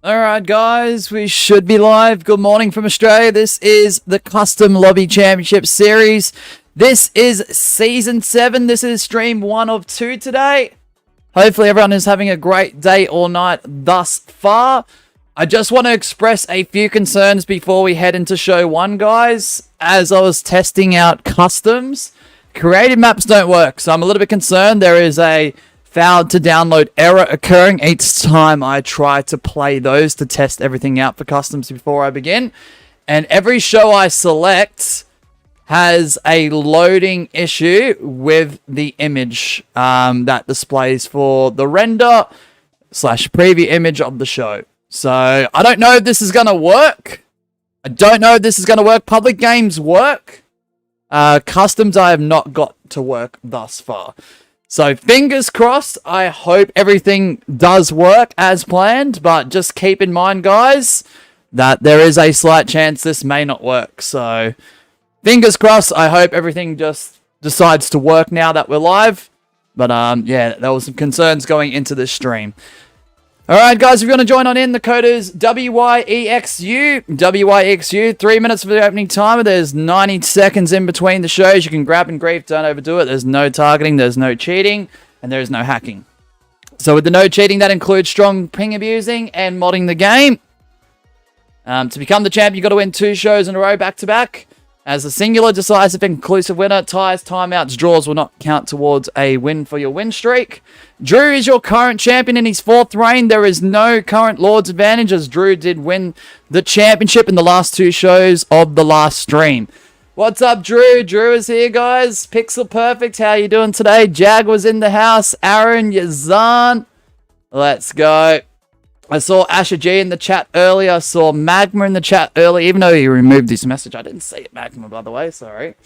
Alright guys, we should be live. Good morning from Australia. This is the Custom Lobby Championship Series. This is Season 7. This is Stream 1 of 2 today. Hopefully everyone is having a great day or night thus far. I just want to express a few concerns before we head into Show 1, guys. As I was testing out customs, creative maps don't work, so I'm a little bit concerned. There is a failed to download error occurring each time I try to play those to test everything out for customs before I begin. And every show I select has a loading issue with the image that displays for the render / preview image of the show. So I don't know if this is going to work. Public games work. Customs I have not got to work thus far. So fingers crossed, I hope everything does work as planned, but just keep in mind, guys, that there is a slight chance this may not work. So fingers crossed, I hope everything just decides to work now that we're live. But yeah, there was some concerns going into this stream. Alright guys, if you want to join on in, the code is WYEXU. WYEXU, 3 minutes for the opening timer. There's 90 seconds in between the shows. You can grab and grief, don't overdo it. There's no targeting, there's no cheating, and there's no hacking. So with the no cheating, that includes strong ping abusing and modding the game. To become the champ, you've got to win 2 shows in a row back to back. As a singular, decisive, and conclusive winner, ties, timeouts, draws will not count towards a win for your win streak. Drew is your current champion in his 4th reign. There is no current Lord's advantage as Drew did win the championship in the last 2 shows of the last stream. What's up, Drew? Drew is here, guys. Pixel Perfect, how you doing today? Jag was in the house. Aaron, Yazan. Let's go. I saw Asher G in the chat earlier. I saw Magma in the chat earlier, even though he removed this message. I didn't see it, Magma, by the way. Sorry.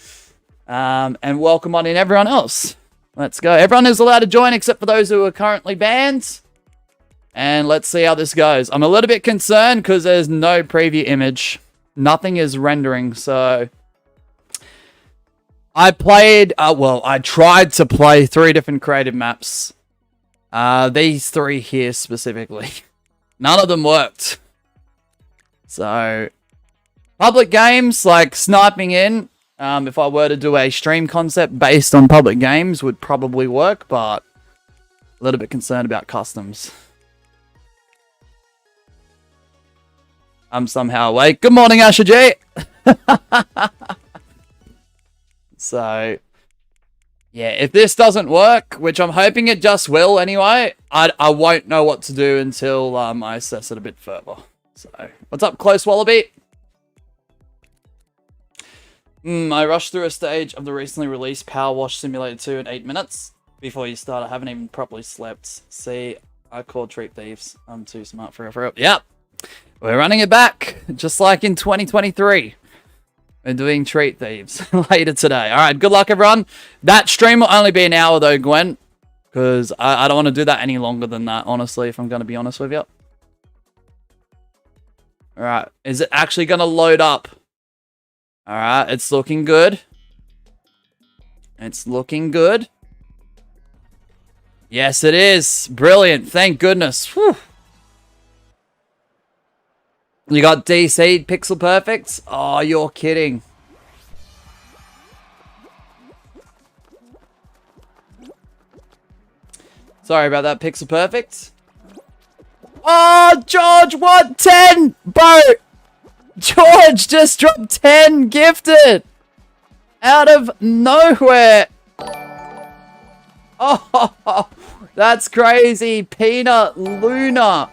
And welcome on in everyone else. Let's go. Everyone is allowed to join except for those who are currently banned. And let's see how this goes. I'm a little bit concerned because there's no preview image. Nothing is rendering, so I played, I tried to play 3 different creative maps. These 3 here specifically. None of them worked. So, public games like sniping in, if I were to do a stream concept based on public games, would probably work, but a little bit concerned about customs. I'm somehow awake. Good morning, Asher G. So, yeah, if this doesn't work, which I'm hoping it just will anyway, I won't know what to do until I assess it a bit further. So, what's up, Close Wallaby? I rushed through a stage of the recently released Power Wash Simulator 2 in 8 minutes. Before you start, I haven't even properly slept. See, I called treat thieves. I'm too smart for it. Yep. We're running it back, just like in 2023. We're doing treat thieves later today. Alright, good luck, everyone. That stream will only be an hour, though, Gwen. Because I don't want to do that any longer than that, honestly, if I'm going to be honest with you. Alright, is it actually going to load up? Alright, it's looking good. It's looking good. Yes, it is. Brilliant. Thank goodness. Whew. You got DC'd Pixel Perfect? Oh, you're kidding. Sorry about that, Pixel Perfect. Oh, George, what? 10? Bro! George just dropped 10 gifted! Out of nowhere! Oh, that's crazy. Peanut Luna.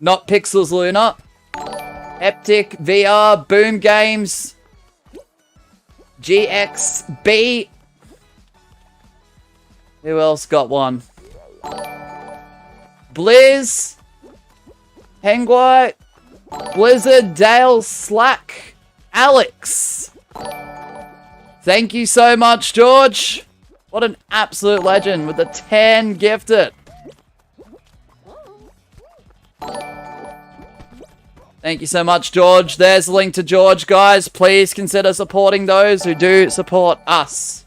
Not Pixels Luna. Heptic VR, Boom Games, GXB. Who else got one? Blizz, Penguite, Blizzard, Dale, Slack, Alex. Thank you so much, George. What an absolute legend with the 10 gifted. Thank you so much, George. There's a link to George, guys. Please consider supporting those who do support us.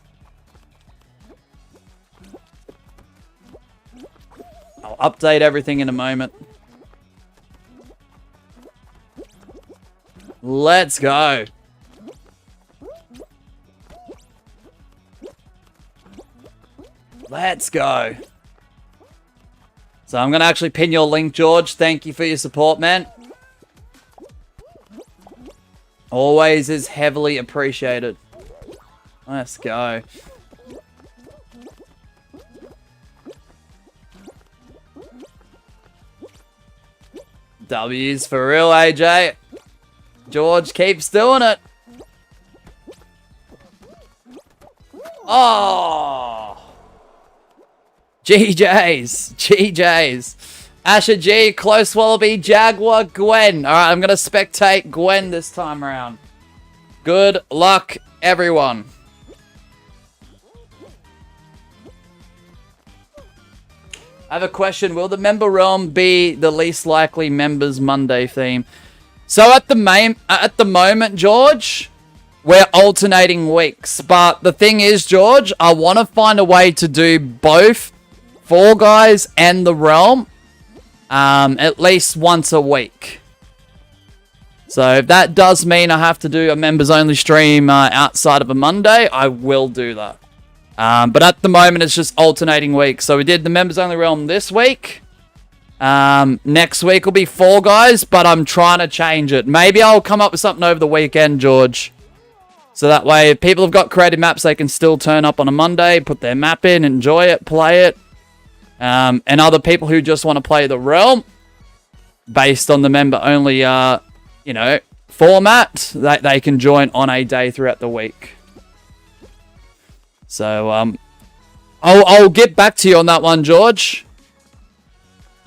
I'll update everything in a moment. Let's go. Let's go. So I'm going to actually pin your link, George. Thank you for your support, man. Always is heavily appreciated. Let's go. W's for real, AJ. George keeps doing it. Oh. GJs. GJs. Asher G, Close Wallaby, Jaguar, Gwen. Alright, I'm going to spectate Gwen this time around. Good luck, everyone. I have a question. Will the member realm be the least likely members Monday theme? So at the moment, George, we're alternating weeks. But the thing is, George, I want to find a way to do both Fall Guys and the realm at least once a week. So if that does mean I have to do a members only stream outside of a Monday, I will do that. But at the moment, it's just alternating weeks. So we did the members only realm this week. Next week will be Fall Guys, but I'm trying to change it. Maybe I'll come up with something over the weekend, George. So that way, if people have got created maps, they can still turn up on a Monday, put their map in, enjoy it, play it. And other people who just want to play the realm, based on the member only, format, that they can join on a day throughout the week. So, I'll get back to you on that one, George.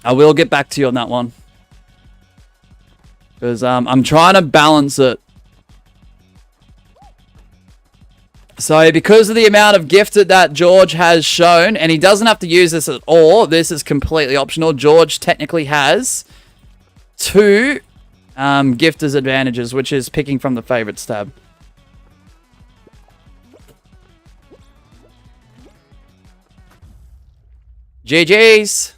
I will get back to you on that one. Because, I'm trying to balance it. So, because of the amount of gifted that George has shown, and he doesn't have to use this at all, this is completely optional. George technically has 2 gifters advantages, which is picking from the favorites tab. GG's.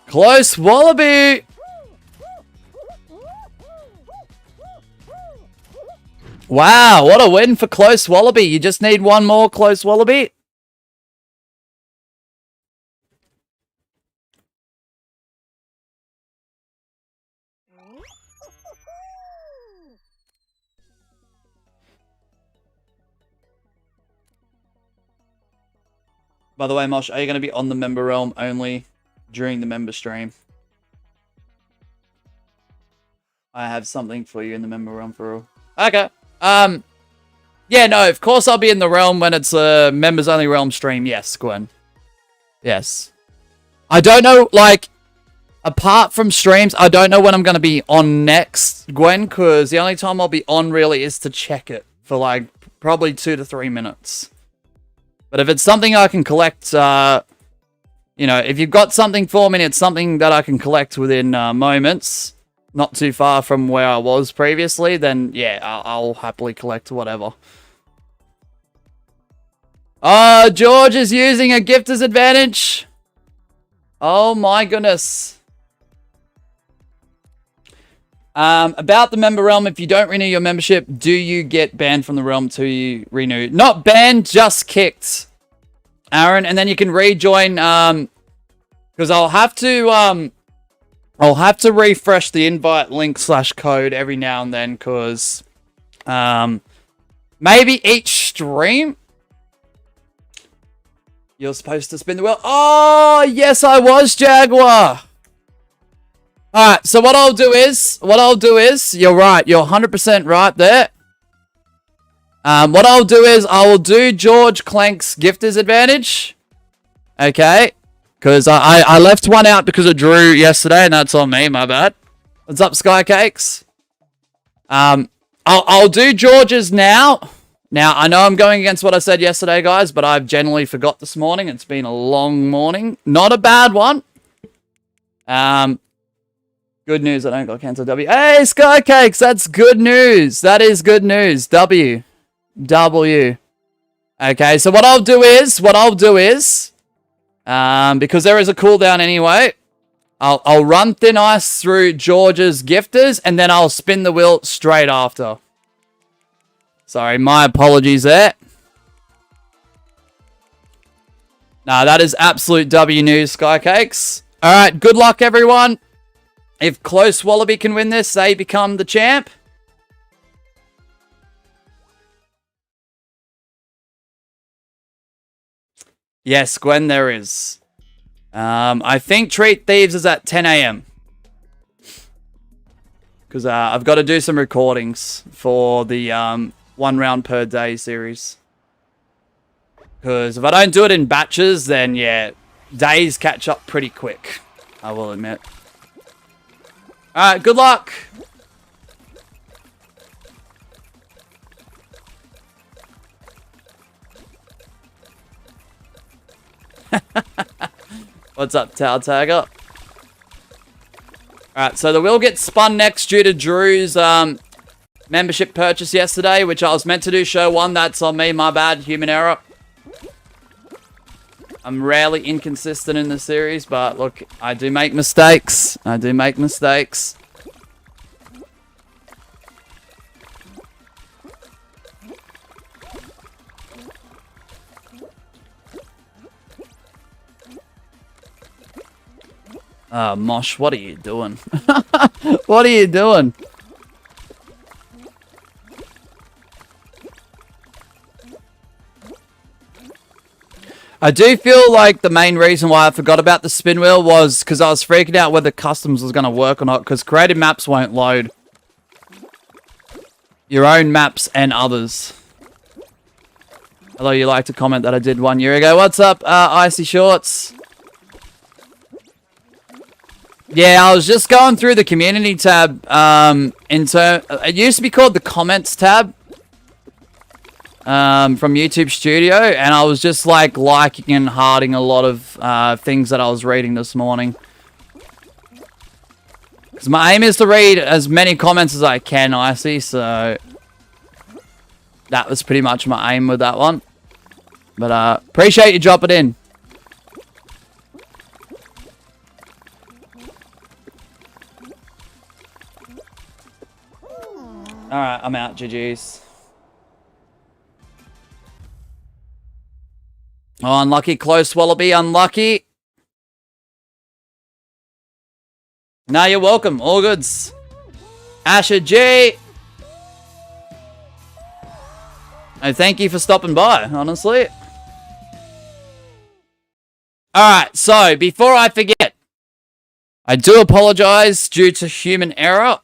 Close Wallaby. Wow, what a win for Close Wallaby. You just need one more, Close Wallaby. By the way, Mosh, are you going to be on the member realm only during the member stream? I have something for you in the member realm for all. Okay. Yeah, no, of course I'll be in the realm when it's a members only realm stream. Yes, Gwen. Yes. I don't know, like, apart from streams, I don't know when I'm going to be on next, Gwen, because the only time I'll be on really is to check it for, like, probably 2 to 3 minutes. But if it's something I can collect, if you've got something for me, it's something that I can collect within moments, not too far from where I was previously, then yeah, I'll happily collect whatever. Oh, George is using a gifter's advantage. Oh my goodness. About the member realm, if you don't renew your membership, do you get banned from the realm till you renew? Not banned, just kicked, Aaron, and then you can rejoin. Because I'll have to refresh the invite link / code every now and then, because maybe each stream you're supposed to spin the wheel. Oh yes, I was, Jaguar. Alright, so what I'll do is, you're right, you're 100% right there. What I'll do is, I will do George Clank's gifter's advantage. Okay. Because I left one out because of Drew yesterday, and that's on me, my bad. What's up, Skycakes? I'll do George's now. Now, I know I'm going against what I said yesterday, guys, but I've generally forgot this morning. It's been a long morning. Not a bad one. Good news, I don't got cancelled. W. Hey, Skycakes, that's good news. That is good news. W. Okay, so what I'll do is, Because there is a cooldown anyway. I'll run Thin Ice through George's gifters, and then I'll spin the wheel straight after. Sorry, my apologies there. Nah, that is absolute W news, Skycakes. Alright, good luck, everyone. If Close Wallaby can win this, they become the champ. Yes, Gwen, there is. I think Treat Thieves is at 10 a.m. Because I've got to do some recordings for the 1 round per day series. Because if I don't do it in batches, then yeah, days catch up pretty quick, I will admit. Alright, good luck! What's up, Towel Tagger? Alright, so the wheel gets spun next due to Drew's membership purchase yesterday, which I was meant to do show 1. That's on me, my bad, human error. I'm rarely inconsistent in the series, but look, I do make mistakes. I do make mistakes. Mosh, what are you doing? What are you doing? I do feel like the main reason why I forgot about the spin wheel was because I was freaking out whether customs was going to work or not, because created maps won't load. Your own maps and others. Although you like to comment that I did 1 year ago. What's up, Icy Shorts? Yeah, I was just going through the community tab. It used to be called the comments tab. From YouTube Studio, and I was just like liking and hearting a lot of things that I was reading this morning. Because my aim is to read as many comments as I can, Icy, so that was pretty much my aim with that one. But appreciate you dropping in. Alright, I'm out, GG's. Oh, unlucky. Close Wallaby. Unlucky. No, you're welcome. All goods. Asher G. And thank you for stopping by, honestly. Alright, so before I forget, I do apologize due to human error.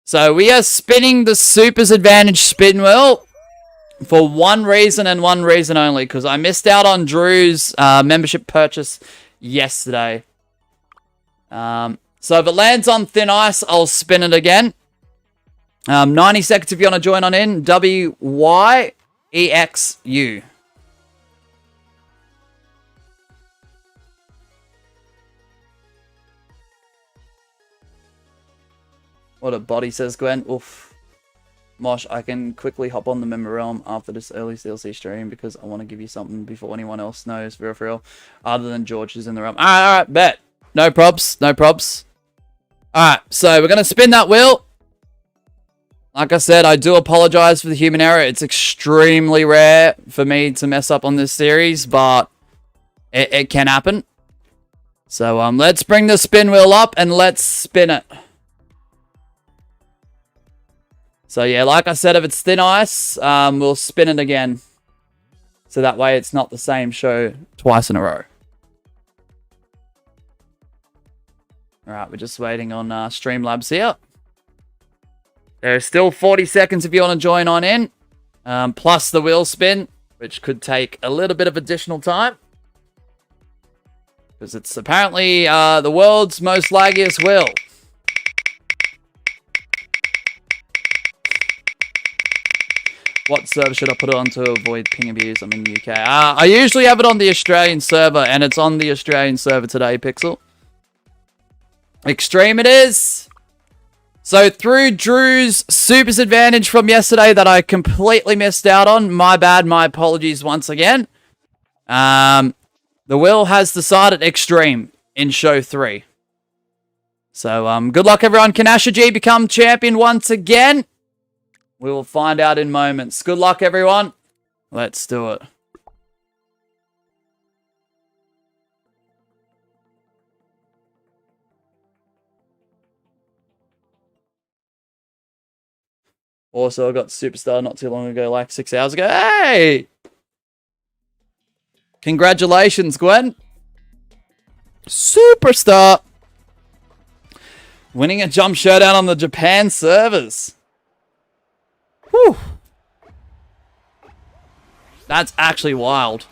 So we are spinning the Super's Advantage spin wheel. For one reason and one reason only, because I missed out on Drew's membership purchase yesterday. So if it lands on Thin Ice, I'll spin it again. 90 seconds if you want to join on in. WYEXU. What a body, says Gwen. Oof. Mosh, I can quickly hop on the Member Realm after this early DLC stream because I want to give you something before anyone else knows, for real. Other than George is in the realm. Alright, bet. No probs, no probs. Alright, so we're going to spin that wheel. Like I said, I do apologize for the human error. It's extremely rare for me to mess up on this series, but it can happen. So let's bring the spin wheel up and let's spin it. So yeah, like I said, if it's Thin Ice, we'll spin it again. So that way it's not the same show twice in a row. Alright, we're just waiting on Streamlabs here. There's still 40 seconds if you want to join on in. Plus the wheel spin, which could take a little bit of additional time. Because it's apparently the world's most laggiest wheel. What server should I put it on to avoid ping abuse? I'm in the UK. I usually have it on the Australian server, and it's on the Australian server today, Pixel. Extreme it is. So through Drew's Super's Advantage from yesterday that I completely missed out on. My bad, my apologies once again. The The wheel has decided extreme in show 3. So, good luck, everyone. Can Asher G become champion once again? We will find out in moments. Good luck, everyone. Let's do it. Also, I got Superstar not too long ago, like 6 hours ago. Hey! Congratulations, Gwen. Superstar. Winning a jump showdown on the Japan servers. Whew. That's actually wild.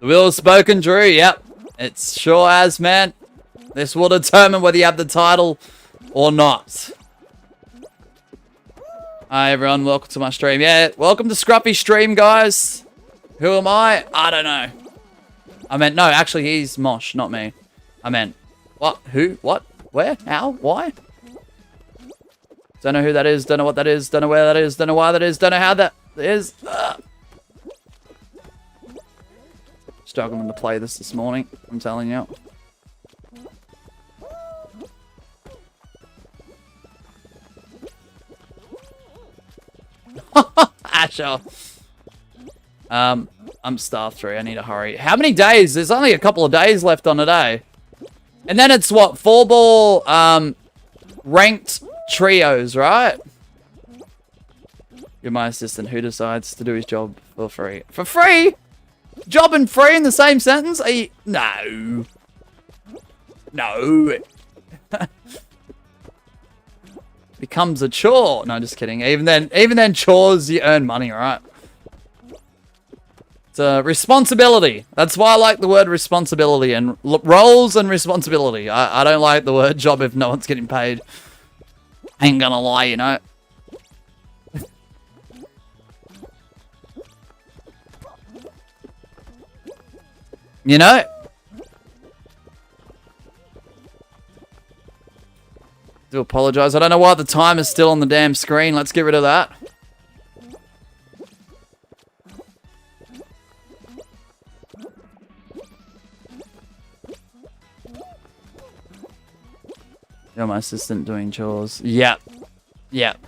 The wheel has spoken, Drew. Yep. It sure has, man. This will determine whether you have the title or not. Hi, everyone. Welcome to my stream. Yeah, welcome to Scruffy's stream, guys. Who am I? I don't know. I meant, no, actually, he's Mosh, not me. I meant, what? Who? What? Where? How? Why? Don't know who that is. Don't know what that is. Don't know where that is. Don't know why that is. Don't know how that is. Struggling to play this morning. I'm telling you. Asher. I'm staff 3. I need to hurry. How many days? There's only a couple of days left on a day. And then it's what? 4-ball ranked trios, right? You're my assistant who decides to do his job for free. For free? Job and free in the same sentence? Are you... No. No. Becomes a chore. No, just kidding. Even then, chores, you earn money, right? It's a responsibility. That's why I like the word responsibility and roles and responsibility. I don't like the word job if no one's getting paid. Ain't gonna lie, you know. You know? Do apologize. I don't know why the time is still on the damn screen. Let's get rid of that. You're my assistant doing chores. Yep. Yep.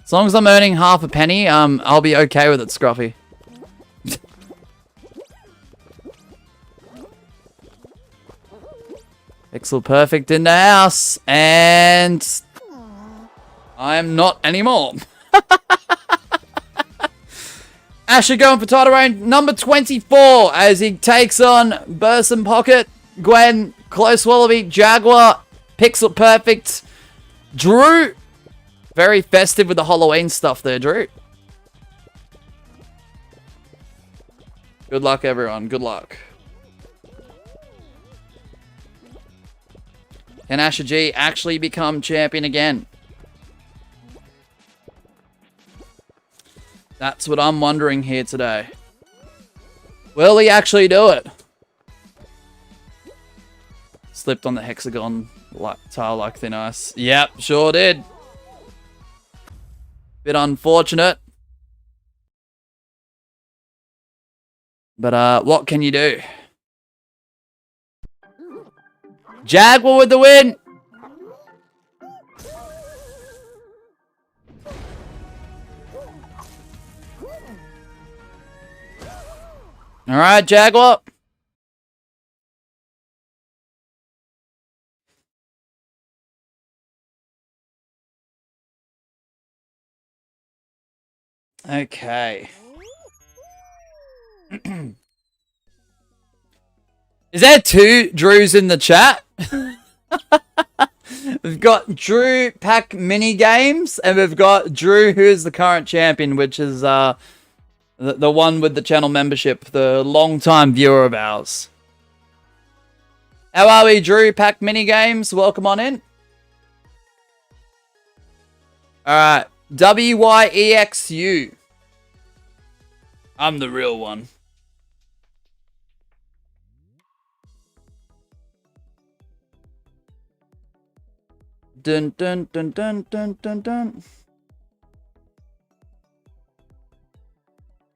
As long as I'm earning half a penny, I'll be okay with it, Scruffy. Pixel Perfect in the house. And I'm not anymore. Asher going for title reign number 24 as he takes on Burson Pocket, Gwen, Close Wallaby, Jaguar, Pixel Perfect, Drew. Very festive with the Halloween stuff there, Drew. Good luck, everyone. Good luck. Can Asher G actually become champion again? That's what I'm wondering here today. Will he actually do it? Slipped on the hexagon tile like thin ice. Yep, sure did. Bit unfortunate. But what can you do? Jaguar with the win. All right, Jaguar. Okay. Is there 2 Drews in the chat? We've got Drew Pack Mini Games, and we've got Drew, who is the current champion, which is the one with the channel membership, the long-time viewer of ours. How are we, Drew Pack Mini Games? Welcome on in. Alright, WYEXU. I'm the real one. Dun dun dun dun dun dun dun.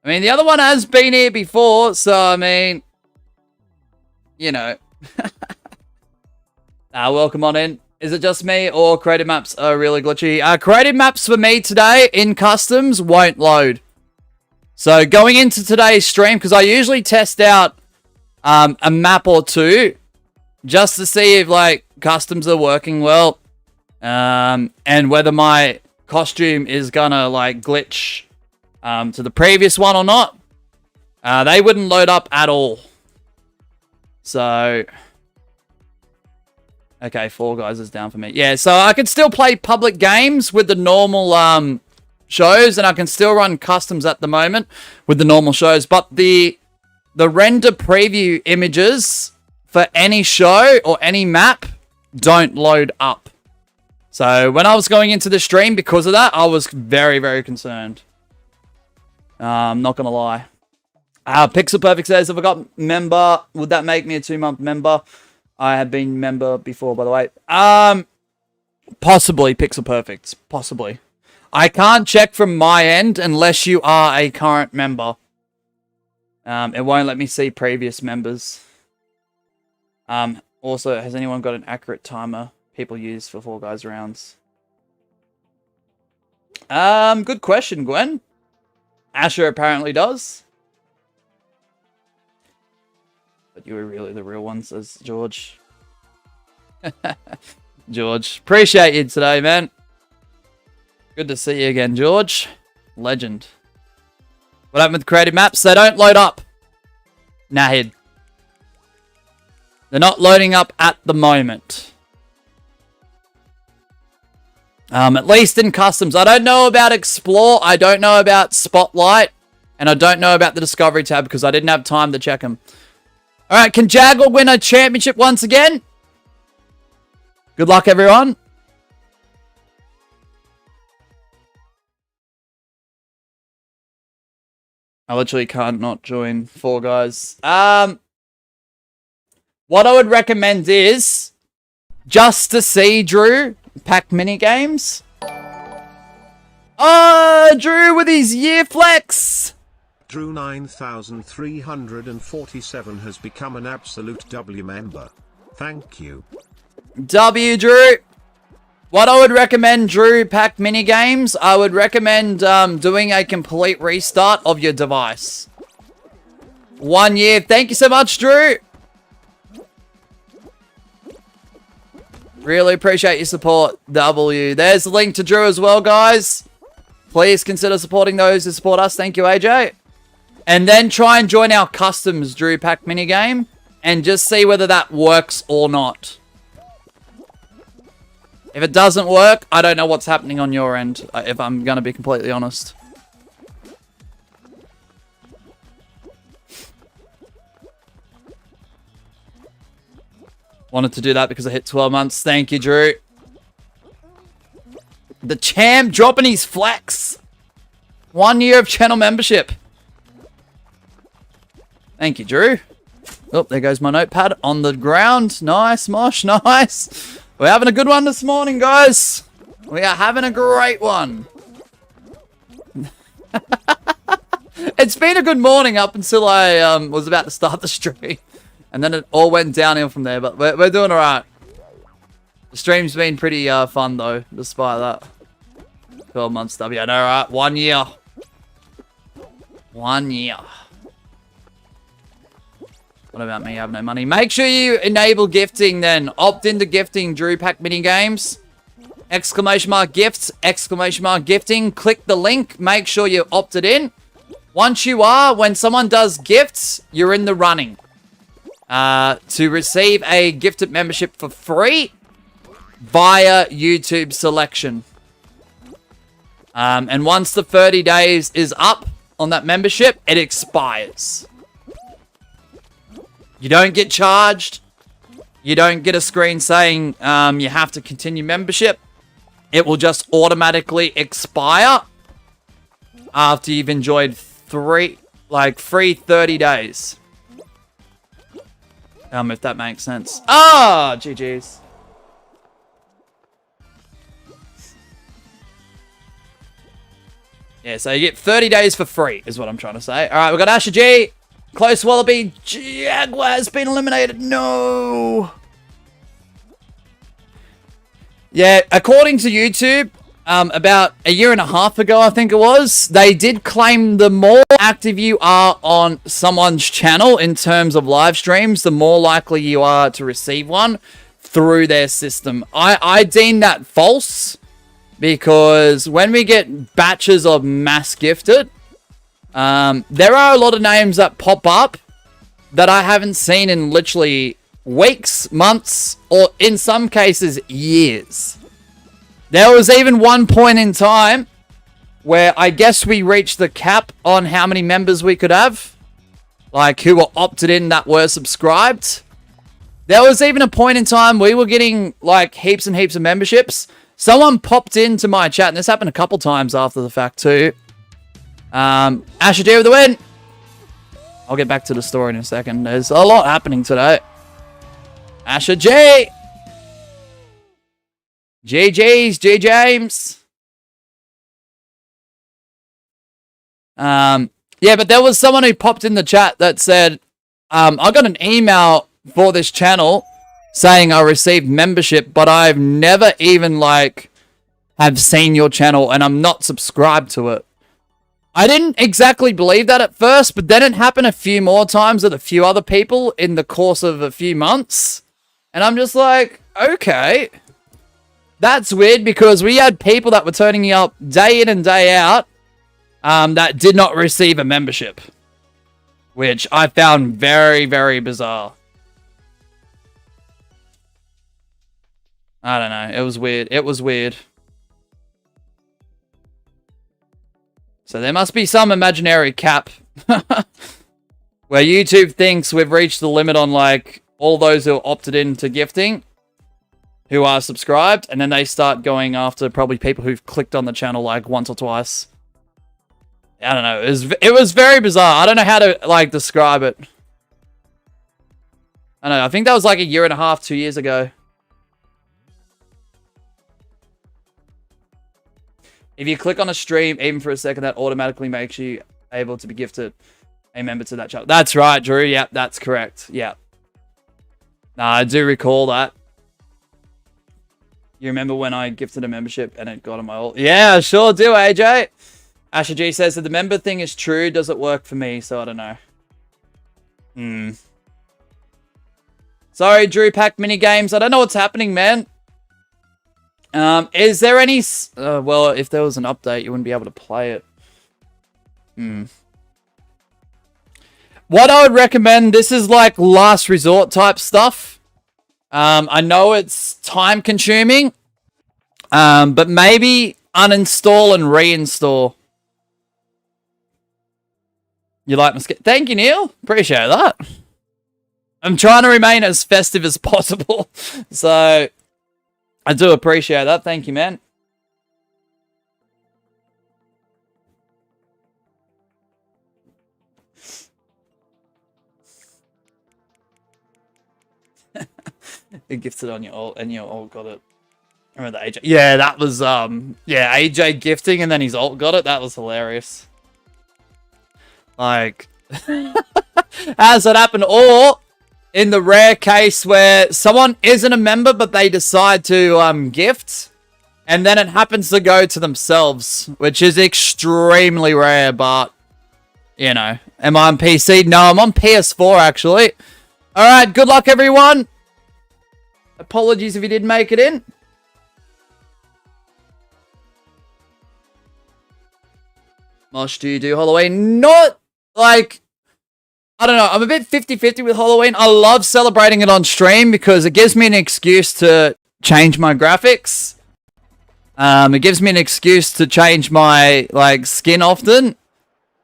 I mean, the other one has been here before, so I mean, you know. Welcome on in. Is it just me or creative maps are really glitchy? Creative maps for me today in customs won't load. So going into today's stream, because I usually test out a map or two just to see if like customs are working well, and whether my costume is gonna like glitch to the previous one or not. They wouldn't load up at all. So okay, Fall Guys is down for me. Yeah, so I can still play public games with the normal shows, and I can still run customs at the moment with the normal shows, but the render preview images for any show or any map don't load up. So when I was going into the stream because of that, I was very, very concerned. I'm not going to lie. Pixel Perfect says, if I got member, would that make me a 2-month member? I have been member before, by the way. Possibly, Pixel Perfect. Possibly. I can't check from my end unless you are a current member. It won't let me see previous members. Also, has anyone got an accurate timer people use for Fall Guys rounds? Good question, Gwen. Asher apparently does. But you were really the real one, says George. George, appreciate you today, man. Good to see you again, George. Legend. What happened with creative maps? They don't load up. Nahid. They're not loading up at the moment. At least in customs. I don't know about Explore. I don't know about Spotlight. And I don't know about the Discovery tab because I didn't have time to check them. Alright, can Jagger win a championship once again? Good luck, everyone. I literally can't not join Fall Guys. What I would recommend is just to see Drew pack mini games. Oh, Drew with his year flex. Drew 9347 has become an absolute W member. Thank you. W, Drew. What I would recommend, Drew, pack mini games. I would recommend doing a complete restart of your device. 1 year. Thank you so much, Drew. Really appreciate your support, W. There's the link to Drew as well, guys. Please consider supporting those who support us. Thank you, AJ. And then try and join our customs Drew pack minigame and just see whether that works or not. If it doesn't work, I don't know what's happening on your end, if I'm going to be completely honest. Wanted to do that because I hit 12 months. Thank you, Drew. The champ dropping his flex. 1 year of channel membership. Thank you, Drew. Oh, there goes my notepad on the ground. Nice, Mosh, nice. We're having a good one this morning, guys. We are having a great one. It's been a good morning up until I was about to start the stream. And then it all went downhill from there, but we're doing all right. The stream's been pretty fun, though, despite that. 12 months, W. I know, right? 1 year. 1 year. What about me? I have no money. Make sure you enable gifting, then. Opt into gifting, Drew Pack mini games. Exclamation mark gifts, exclamation mark gifting. Click the link. Make sure you're opted in. Once you are, when someone does gifts, you're in the running. To receive a gifted membership for free via YouTube selection. And once the 30 days is up on that membership, it expires. You don't get charged. You don't get a screen saying you have to continue membership. It will just automatically expire after you've enjoyed free 30 days. If that makes sense. Ah, GG's. Yeah, so you get 30 days for free, is what I'm trying to say. All right, we've got Asher G. Close Wallaby. Jaguar has been eliminated. No. Yeah, according to YouTube, about a year and a half ago, I think it was, they did claim the more active you are on someone's channel in terms of live streams, the more likely you are to receive one through their system. I deem that false because when we get batches of mass gifted, there are a lot of names that pop up that I haven't seen in literally weeks, months, or in some cases, years. There was even one point in time where I guess we reached the cap on how many members we could have. Like, who were opted in that were subscribed. There was even a point in time we were getting, like, heaps and heaps of memberships. Someone popped into my chat, and this happened a couple times after the fact, too. Asher G with the win. I'll get back to the story in a second. There's a lot happening today. Asher G. GG's, G James. Yeah, but there was someone who popped in the chat that said, I got an email for this channel saying I received membership, but I've never even, like, have seen your channel and I'm not subscribed to it. I didn't exactly believe that at first, but then it happened a few more times with a few other people in the course of a few months. And I'm just like, okay. That's weird because we had people that were turning up day in and day out that did not receive a membership. Which I found very, very bizarre. I don't know. It was weird. It was weird. So there must be some imaginary cap where YouTube thinks we've reached the limit on, like, all those who opted into gifting, who are subscribed, and then they start going after probably people who've clicked on the channel, like, once or twice. I don't know. It was very bizarre. I don't know how to, like, describe it. I don't know. I think that was, like, a year and a half, 2 years ago. If you click on a stream, even for a second, that automatically makes you able to be gifted a member to that channel. That's right, Drew. Yep, that's correct. Yep. Nah, I do recall that. You remember when I gifted a membership and it got on my ult? Yeah, I sure do, AJ. Asher G says that the member thing is true. Does it work for me? So I don't know. Sorry, Drew Pack mini games. I don't know what's happening, man. Is there any... well, if there was an update, you wouldn't be able to play it. What I would recommend, this is like last resort type stuff. I know it's time consuming. But maybe uninstall and reinstall. You like my skin? Thank you, Neil. Appreciate that. I'm trying to remain as festive as possible. So... I do appreciate that. Thank you, man. It gifted on your ult, and your ult got it. I remember the AJ. Yeah, that was, yeah, AJ gifting, and then his ult got it. That was hilarious. Like, has that happened? Or... in the rare case where someone isn't a member, but they decide to gift, and then it happens to go to themselves, which is extremely rare, but, you know. Am I on PC? No, I'm on PS4, actually. Alright, good luck, everyone. Apologies if you didn't make it in. Mosh, do you do Halloween? Not, like... I don't know, I'm a bit 50-50 with Halloween. I love celebrating it on stream because it gives me an excuse to change my graphics. It gives me an excuse to change my, like, skin often.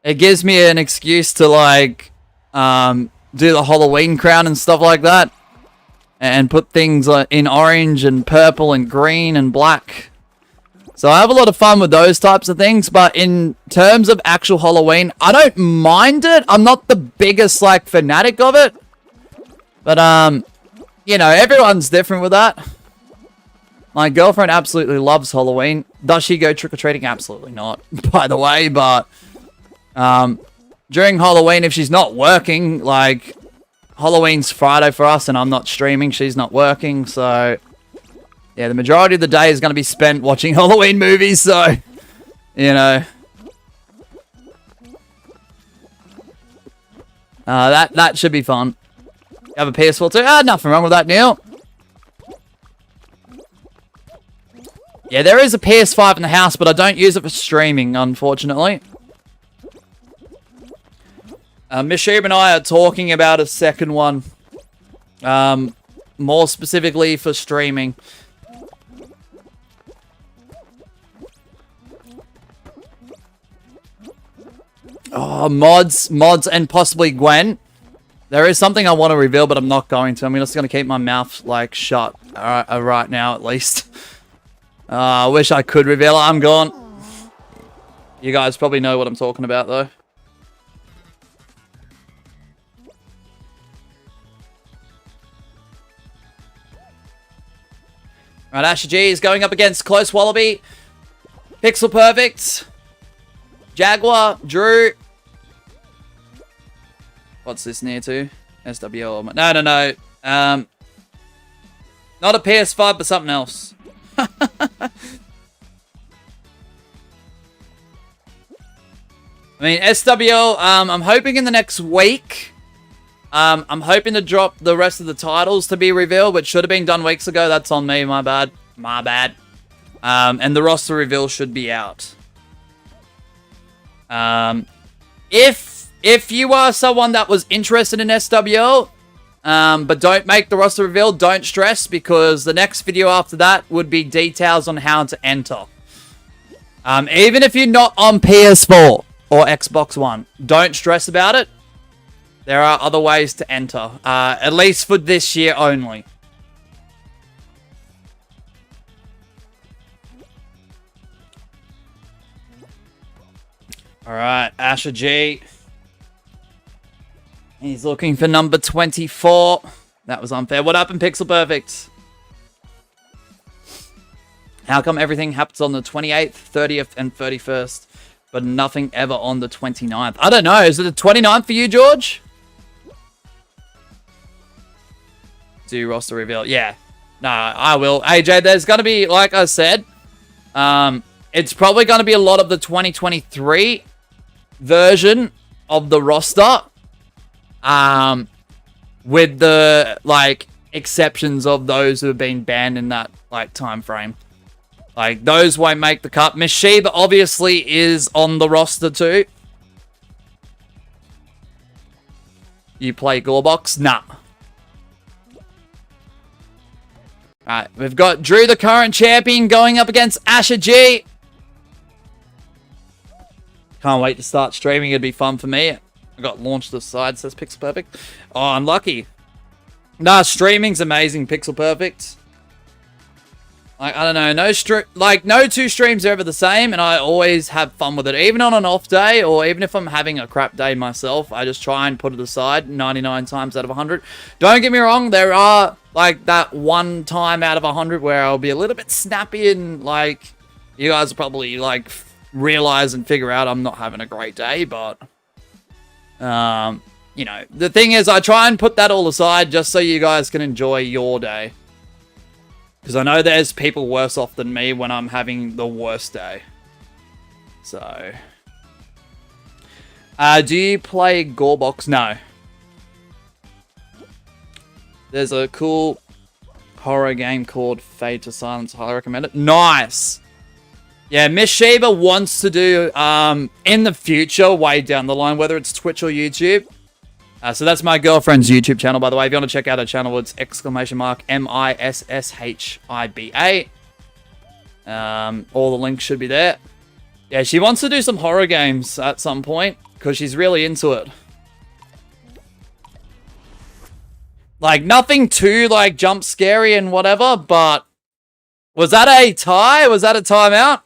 It gives me an excuse to, like, do the Halloween crown and stuff like that. And put things in orange and purple and green and black. So I have a lot of fun with those types of things, but in terms of actual Halloween, I don't mind it. I'm not the biggest, like, fanatic of it. But, you know, everyone's different with that. My girlfriend absolutely loves Halloween. Does she go trick-or-treating? Absolutely not, by the way, but during Halloween, if she's not working, like, Halloween's Friday for us, and I'm not streaming, she's not working, so, yeah, the majority of the day is going to be spent watching Halloween movies, so, you know. That should be fun. You have a PS4 too? Nothing wrong with that, Neil. Yeah, there is a PS5 in the house, but I don't use it for streaming, unfortunately. Miss Sheeb and I are talking about a second one. More specifically for streaming. Oh, mods, and possibly Gwen. There is something I want to reveal, but I'm not going to. I'm just going to keep my mouth, like, shut right now, at least. I wish I could reveal it. I'm gone. You guys probably know what I'm talking about, though. Right, Asher G is going up against Close Wallaby, Pixel Perfect, Jaguar, Drew. What's this near to? SWL. No. Not a PS5, but something else. I mean, SWL, I'm hoping in the next week, I'm hoping to drop the rest of the titles to be revealed, which should have been done weeks ago. That's on me, my bad. And the roster reveal should be out. If you are someone that was interested in SWL, but don't make the roster reveal, don't stress, because the next video after that would be details on how to enter. Even if you're not on PS4 or Xbox One, don't stress about it. There are other ways to enter, at least for this year only. Alright, Asher G. He's looking for number 24. That was unfair. What happened, Pixel Perfect? How come everything happens on the 28th, 30th, and 31st, but nothing ever on the 29th? I don't know. Is it the 29th for you, George? Do roster reveal. Yeah. No, I will. AJ, there's going to be, like I said, it's probably going to be a lot of the 2023 version of the roster. With the, like, exceptions of those who have been banned in that, like, time frame. Like, those won't make the cut. Miss Sheba obviously is on the roster too. You play Gorebox? Nah. Alright, we've got Drew, the current champion, going up against Asher G. Can't wait to start streaming. It'd be fun for me. I got launched to the side, says Pixel Perfect. Oh, unlucky. Nah, streaming's amazing, Pixel Perfect. Like, I don't know, no two streams are ever the same, and I always have fun with it. Even on an off day, or even if I'm having a crap day myself, I just try and put it aside 99 times out of 100. Don't get me wrong, there are, like, that one time out of 100 where I'll be a little bit snappy and, like, you guys will probably, like, realize and figure out I'm not having a great day, but, you know, the thing is, I try and put that all aside just so you guys can enjoy your day. Because I know there's people worse off than me when I'm having the worst day. So. Do you play Gorebox? No. There's a cool horror game called Fade to Silence. I highly recommend it. Nice! Yeah, Miss Sheba wants to do, in the future, way down the line, whether it's Twitch or YouTube. So that's my girlfriend's YouTube channel, by the way. If you want to check out her channel, it's !MISSHIBA. All the links should be there. Yeah, she wants to do some horror games at some point, because she's really into it. Like, nothing too, like, jump scary and whatever, but... Was that a tie? Was that a timeout?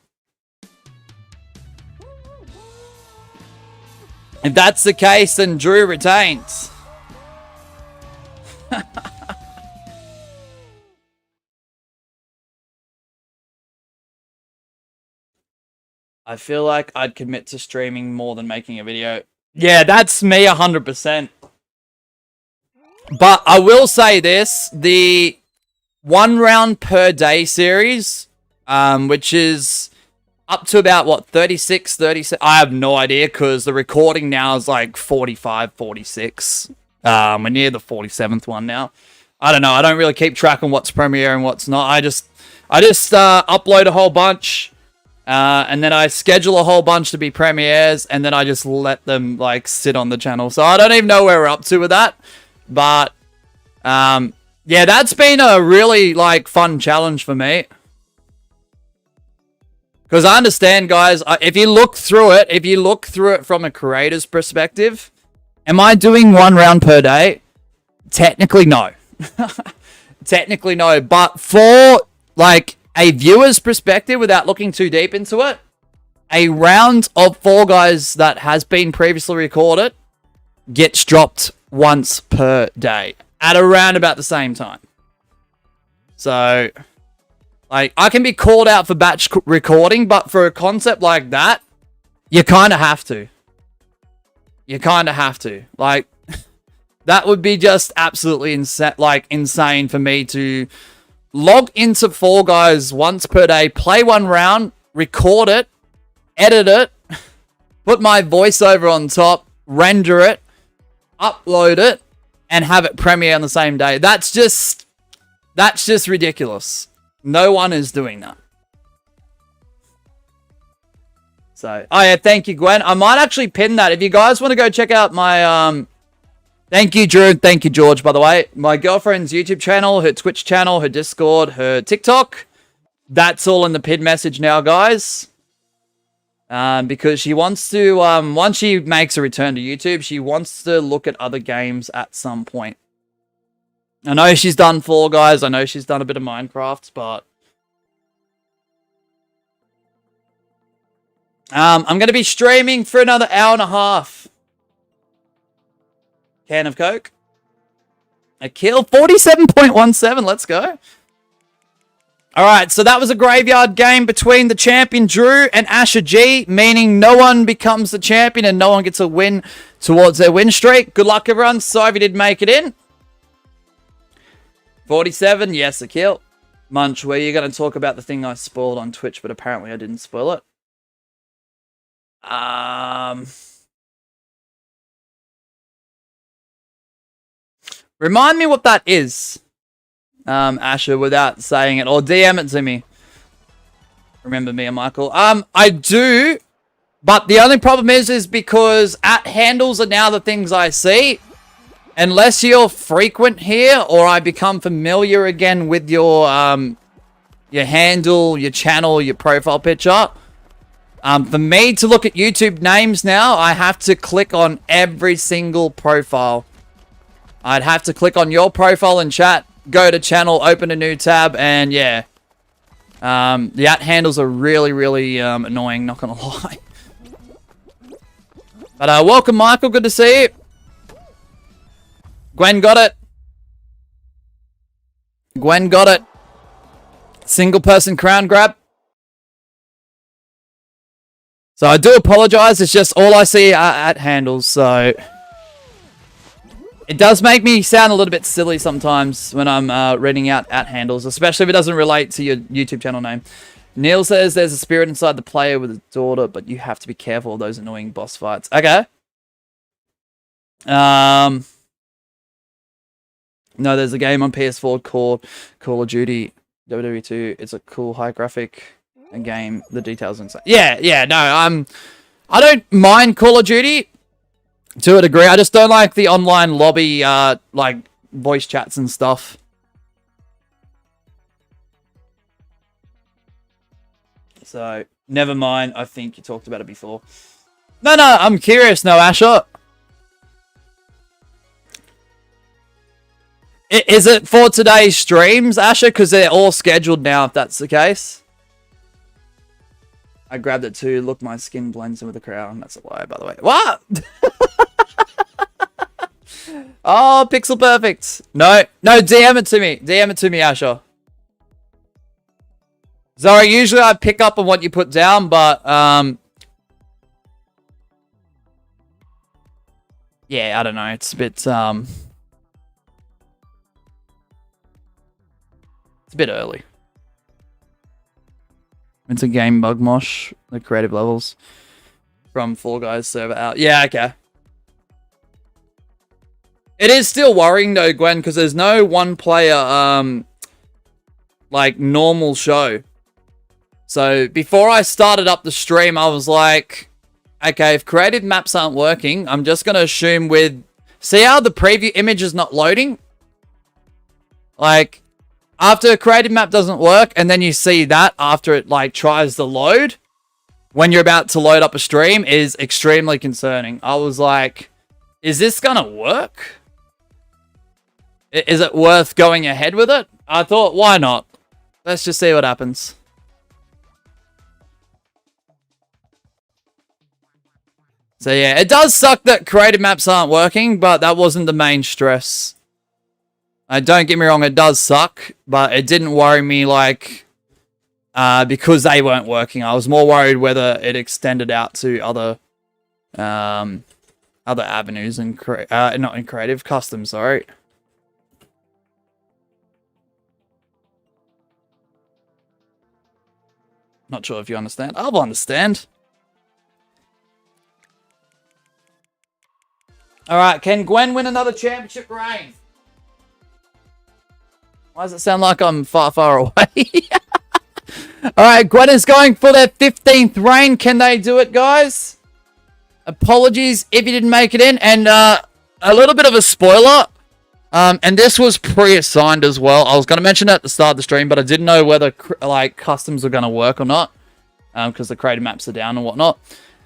If that's the case, then Drew retains. I feel like I'd commit to streaming more than making a video. Yeah, that's me 100%. But I will say this, the 1 round per day series, which is up to about, what, 36, 37? I have no idea, because the recording now is like 45, 46. We're near the 47th one now. I don't know. I don't really keep track on what's premiere and what's not. I just upload a whole bunch, and then I schedule a whole bunch to be premieres, and then I just let them, like, sit on the channel. So I don't even know where we're up to with that. But, yeah, that's been a really, like, fun challenge for me. Because I understand, guys, if you look through it from a creator's perspective, am I doing 1 round per day? Technically, no. Technically, no. But for, like, a viewer's perspective, without looking too deep into it, a round of Fall Guys that has been previously recorded gets dropped once per day at around about the same time. So, like, I can be called out for batch recording, but for a concept like that, you kind of have to. You kind of have to. Like, that would be just absolutely insane for me to log into Fall Guys once per day, play 1 round, record it, edit it, put my voiceover on top, render it, upload it, and have it premiere on the same day. That's just ridiculous. No one is doing that. So, oh yeah, thank you, Gwen. I might actually pin that. If you guys want to go check out my, thank you, Drew. Thank you, George, by the way. My girlfriend's YouTube channel, her Twitch channel, her Discord, her TikTok. That's all in the pinned message now, guys. Because she wants to, once she makes a return to YouTube, she wants to look at other games at some point. I know she's done Fall Guys. I know she's done a bit of Minecraft, but I'm going to be streaming for another hour and a half. Can of Coke. A kill. 47.17. Let's go. Alright, so that was a graveyard game between the champion Drew and Asher G, meaning no one becomes the champion and no one gets a win towards their win streak. Good luck, everyone. Sorry if you didn't make it in. 47, yes, a kill. Munch, were you going to talk about the thing I spoiled on Twitch, but apparently I didn't spoil it? Remind me what that is, Asher, without saying it, or DM it to me. Remember me and Michael. I do, but the only problem is because at handles are now the things I see. Unless you're frequent here, or I become familiar again with your handle, your channel, your profile picture. For me to look at YouTube names now, I have to click on every single profile. I'd have to click on your profile and chat, go to channel, open a new tab, and yeah. The at handles are really, really annoying, not gonna lie. But welcome, Michael. Good to see you. Gwen got it. Gwen got it. Single person crown grab. So I do apologize. It's just all I see are at handles. So it does make me sound a little bit silly sometimes when I'm reading out at handles, especially if it doesn't relate to your YouTube channel name. Neil says there's a spirit inside the player with a daughter, but you have to be careful of those annoying boss fights. Okay. No, there's a game on PS4 called Call of Duty WWE2. It's a cool high graphic game. The details inside. Yeah, no, I don't mind Call of Duty to a degree. I just don't like the online lobby, like voice chats and stuff. So, never mind. I think you talked about it before. No, I'm curious now, Asher. Is it for today's streams, Asher? Because they're all scheduled now, if that's the case. I grabbed it too. Look, my skin blends in with the crown. That's a lie, by the way. What? Oh, pixel perfect. No, DM it to me. DM it to me, Asher. Sorry, usually I pick up on what you put down, but yeah, I don't know. It's a bit it's a bit early. It's a game bug mosh, the creative levels from Fall Guys server out. Yeah, okay. It is still worrying though, Gwen, because there's no one player like normal show. So before I started up the stream, I was like, okay, if creative maps aren't working, I'm just gonna assume with, see how the preview image is not loading? Like, after a creative map doesn't work, and then you see that after it like tries to load, when you're about to load up a stream, is extremely concerning. I was like, is this gonna work? Is it worth going ahead with it? I thought, why not? Let's just see what happens. So yeah, it does suck that creative maps aren't working, but that wasn't the main stress. Don't get me wrong, it does suck, but it didn't worry me like because they weren't working. I was more worried whether it extended out to other avenues and not in creative, custom, sorry. Not sure if you understand. I'll understand. Alright, can Gwen win another championship reign? Why does it sound like I'm far, far away? Alright, Gwen is going for their 15th reign. Can they do it, guys? Apologies if you didn't make it in. And a little bit of a spoiler. And this was pre-assigned as well. I was going to mention it at the start of the stream, but I didn't know whether like customs were going to work or not. Because the creative maps are down and whatnot.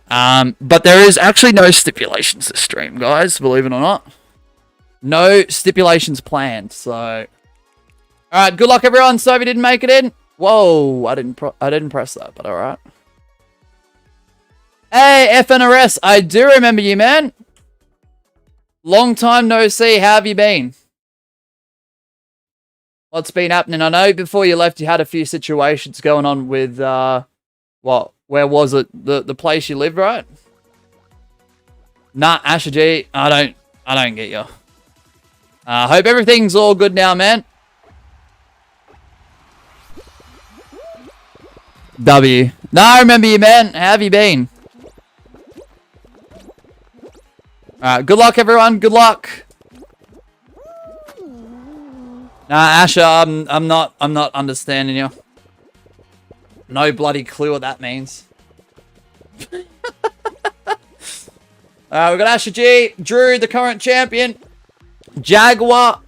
But there is actually no stipulations this stream, guys. Believe it or not. No stipulations planned, so... Alright, good luck everyone. So if you didn't make it in. Whoa, I didn't press that, but alright. Hey, FNRS, I do remember you, man. Long time no see. How have you been? What's been happening? I know before you left you had a few situations going on with, what? Where was it? The place you lived, right? Nah, Asher G, I don't get you. Hope everything's all good now, man. W. No, I remember you, man. How have you been? Alright, good luck, everyone. Good luck. Nah, Asher, I'm not understanding you. No bloody clue what that means. We've got Asher G, Drew, the current champion, Jaguar,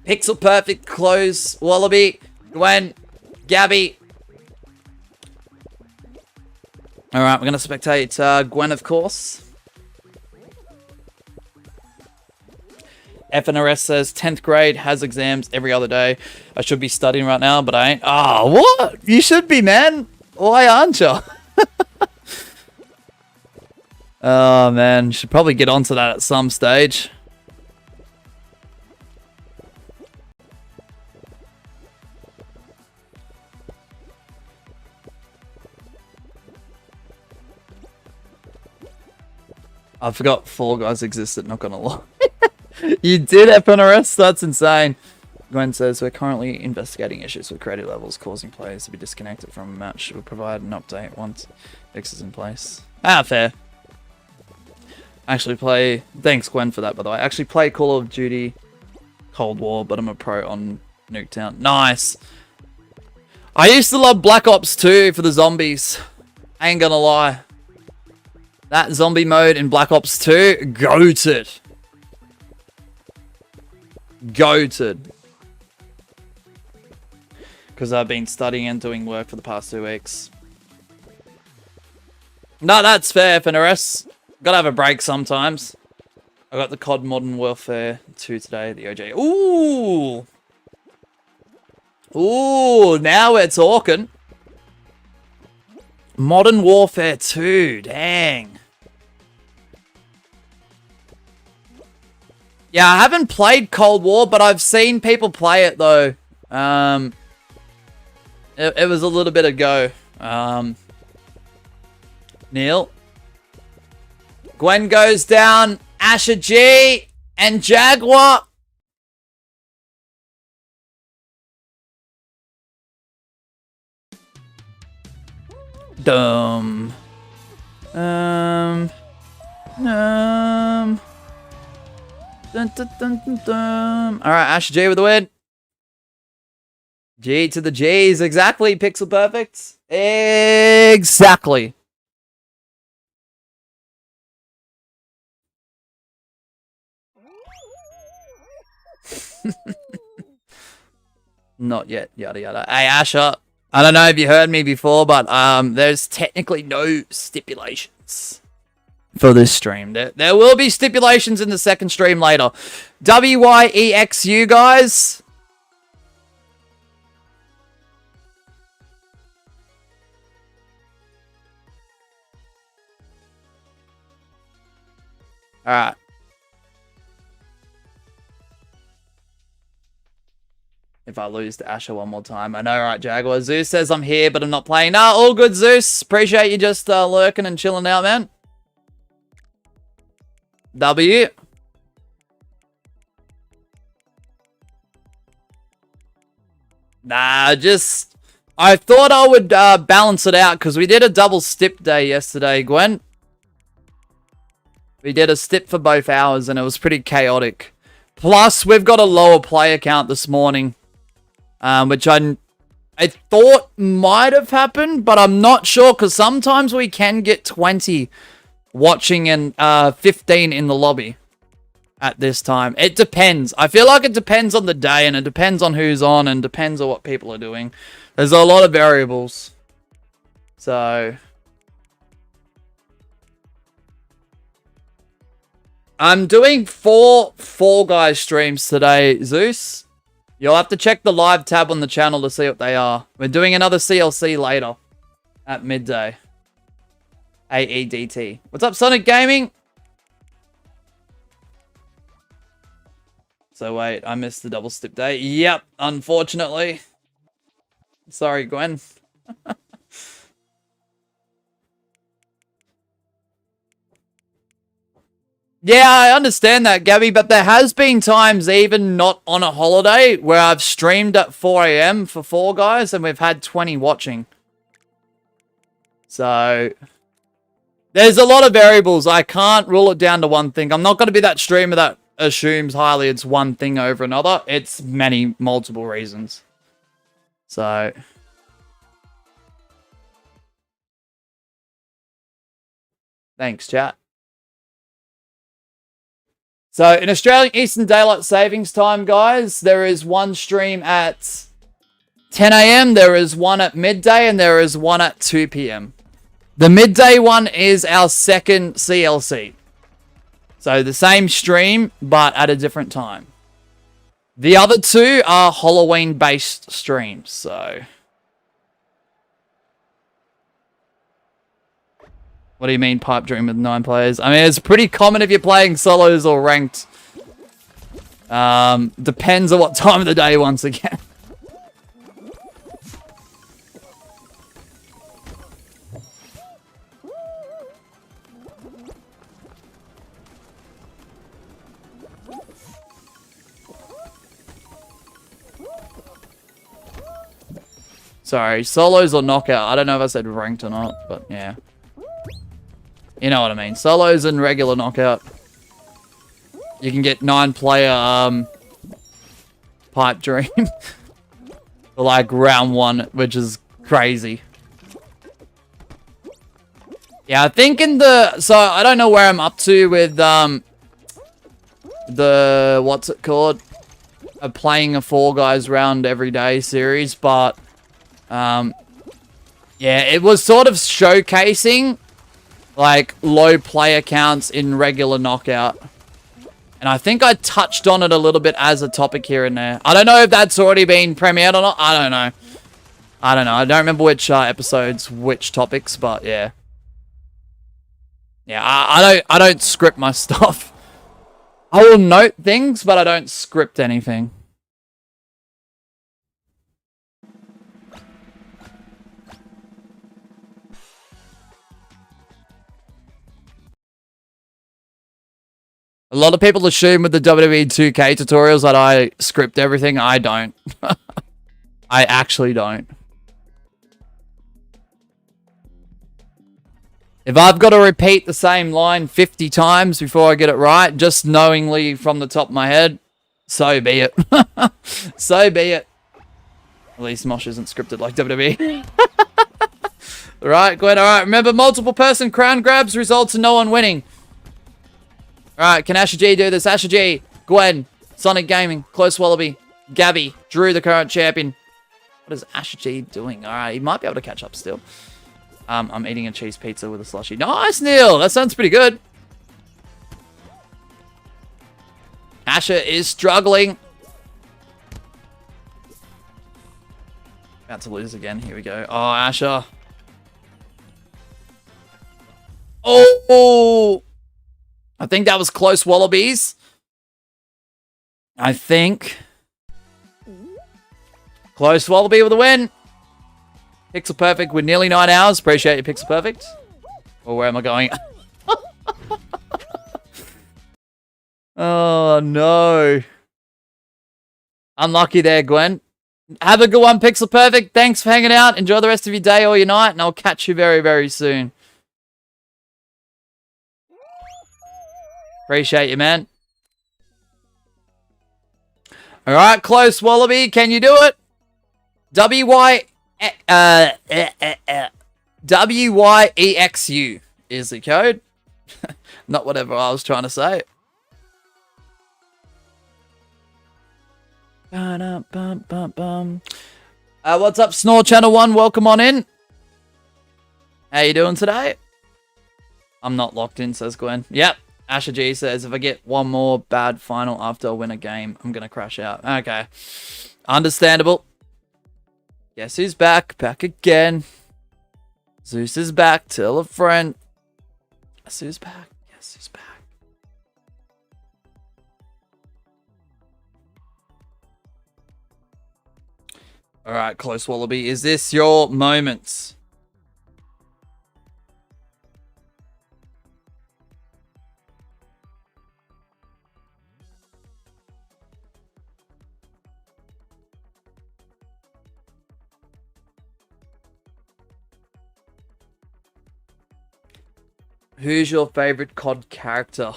Pixel Perfect, Close, Wallaby, Gwen, Gabby. Alright, we're going to spectate Gwen, of course. FNRS says 10th grade, has exams every other day. I should be studying right now, but I ain't. Oh, what? You should be, man. Why aren't you? Oh, man. Should probably get onto that at some stage. I forgot Fall Guys existed, not gonna lie. You did, FNRS? That's insane. Gwen says, we're currently investigating issues with creative levels causing players to be disconnected from a match. We'll provide an update once fix is in place. Ah, fair. Actually play... Thanks, Gwen, for that, by the way. I actually play Call of Duty Cold War, but I'm a pro on Nuketown. Nice. I used to love Black Ops 2 for the zombies. I ain't gonna lie. That zombie mode in Black Ops 2, goated. Goated. Because I've been studying and doing work for the past 2 weeks. No, that's fair, FNRS. Gotta have a break sometimes. I got the COD Modern Warfare 2 today, the OJ. Ooh! Ooh, now we're talking. Modern Warfare 2, dang. Yeah, I haven't played Cold War, but I've seen people play it, though. It was a little bit ago. Neil. Gwen goes down. Asher G and Jaguar. Dum. Dun, dun, dun, dun, dun. All right, Asher G with the win. G to the G's. Exactly, Pixel Perfect. Exactly. Not yet, yada yada. Hey, Asher, I don't know if you heard me before, but there's technically no stipulations for this stream. There will be stipulations in the second stream later. WYEXU, guys. All right. If I lose to Asher one more time. I know, right, Jaguar. Zeus says I'm here, but I'm not playing. Nah, all good, Zeus. Appreciate you just lurking and chilling out, man. W. Nah, just... I thought I would balance it out, because we did a double stip day yesterday, Gwen. We did a stip for both hours, and it was pretty chaotic. Plus, we've got a lower player count this morning. Which I thought might have happened, but I'm not sure, because sometimes we can get 20 watching and 15 in the lobby at this time. It depends. I feel like it depends on the day, and it depends on who's on, and depends on what people are doing. There's a lot of variables. So... I'm doing 4 Fall Guys streams today, Zeus. You'll have to check the live tab on the channel to see what they are. We're doing another CLC later at midday. AEDT. What's up, Sonic Gaming? So wait, I missed the double stip day. Yep, unfortunately. Sorry, Gwen. Yeah, I understand that, Gabby, but there has been times, even not on a holiday, where I've streamed at 4 AM for Fall Guys, and we've had 20 watching. So, there's a lot of variables. I can't rule it down to one thing. I'm not going to be that streamer that assumes highly it's one thing over another. It's multiple reasons. So... Thanks, chat. So, in Australian Eastern Daylight Savings Time, guys, there is one stream at 10 AM, there is one at midday, and there is one at 2 PM. The midday one is our second CLC. So, the same stream, but at a different time. The other two are Halloween-based streams, so... What do you mean, pipe dream with 9 players? I mean, it's pretty common if you're playing solos or ranked. Depends on what time of the day, once again. Sorry, solos or knockout. I don't know if I said ranked or not, but yeah. You know what I mean. Solos and regular knockout. You can get 9-player pipe dream for like round 1, which is crazy. Yeah, I think in the... So, I don't know where I'm up to with the... What's it called? Playing a Fall Guys round every day series, but... yeah, it was sort of showcasing... like, low player counts in regular knockout. And I think I touched on it a little bit as a topic here and there. I don't know if that's already been premiered or not. I don't know. I don't remember which episodes, which topics, but yeah. Yeah, I don't script my stuff. I will note things, but I don't script anything. lot of people assume with the WWE 2K tutorials that I script everything. I don't. I actually don't. If I've got to repeat the same line 50 times before I get it right, just knowingly from the top of my head, so be it. So be it. At least Mosh isn't scripted like WWE. Alright, Gwen. Alright, remember multiple person crown grabs results in no one winning. Alright, can Asher G do this? Asher G, Gwen, Sonic Gaming, Close Wallaby, Gabby, Drew, the current champion. What is Asher G doing? Alright, he might be able to catch up still. I'm eating a cheese pizza with a slushie. Nice, Neil! That sounds pretty good. Asher is struggling. About to lose again. Here we go. Oh, Asher. Oh! I think that was close, Wallabies. I think. Close Wallaby with a win. Pixel Perfect with nearly 9 hours. Appreciate you, Pixel Perfect. Or where am I going? Oh, no. Unlucky there, Gwen. Have a good one, Pixel Perfect. Thanks for hanging out. Enjoy the rest of your day or your night, and I'll catch you very, very soon. Appreciate you, man. All right, Close Wallaby. Can you do it? WYEXU is the code. Not whatever I was trying to say. What's up, Snore Channel 1? Welcome on in. How you doing today? I'm not locked in, says Gwen. Yep. Asher G says, if I get one more bad final after I win a game, I'm going to crash out. Okay. Understandable. Guess who's back? Back again. Zeus is back. Tell a friend. Guess who's back? Guess who's back? Alright, Close Wallaby. Is this your moments? Who's your favorite COD character?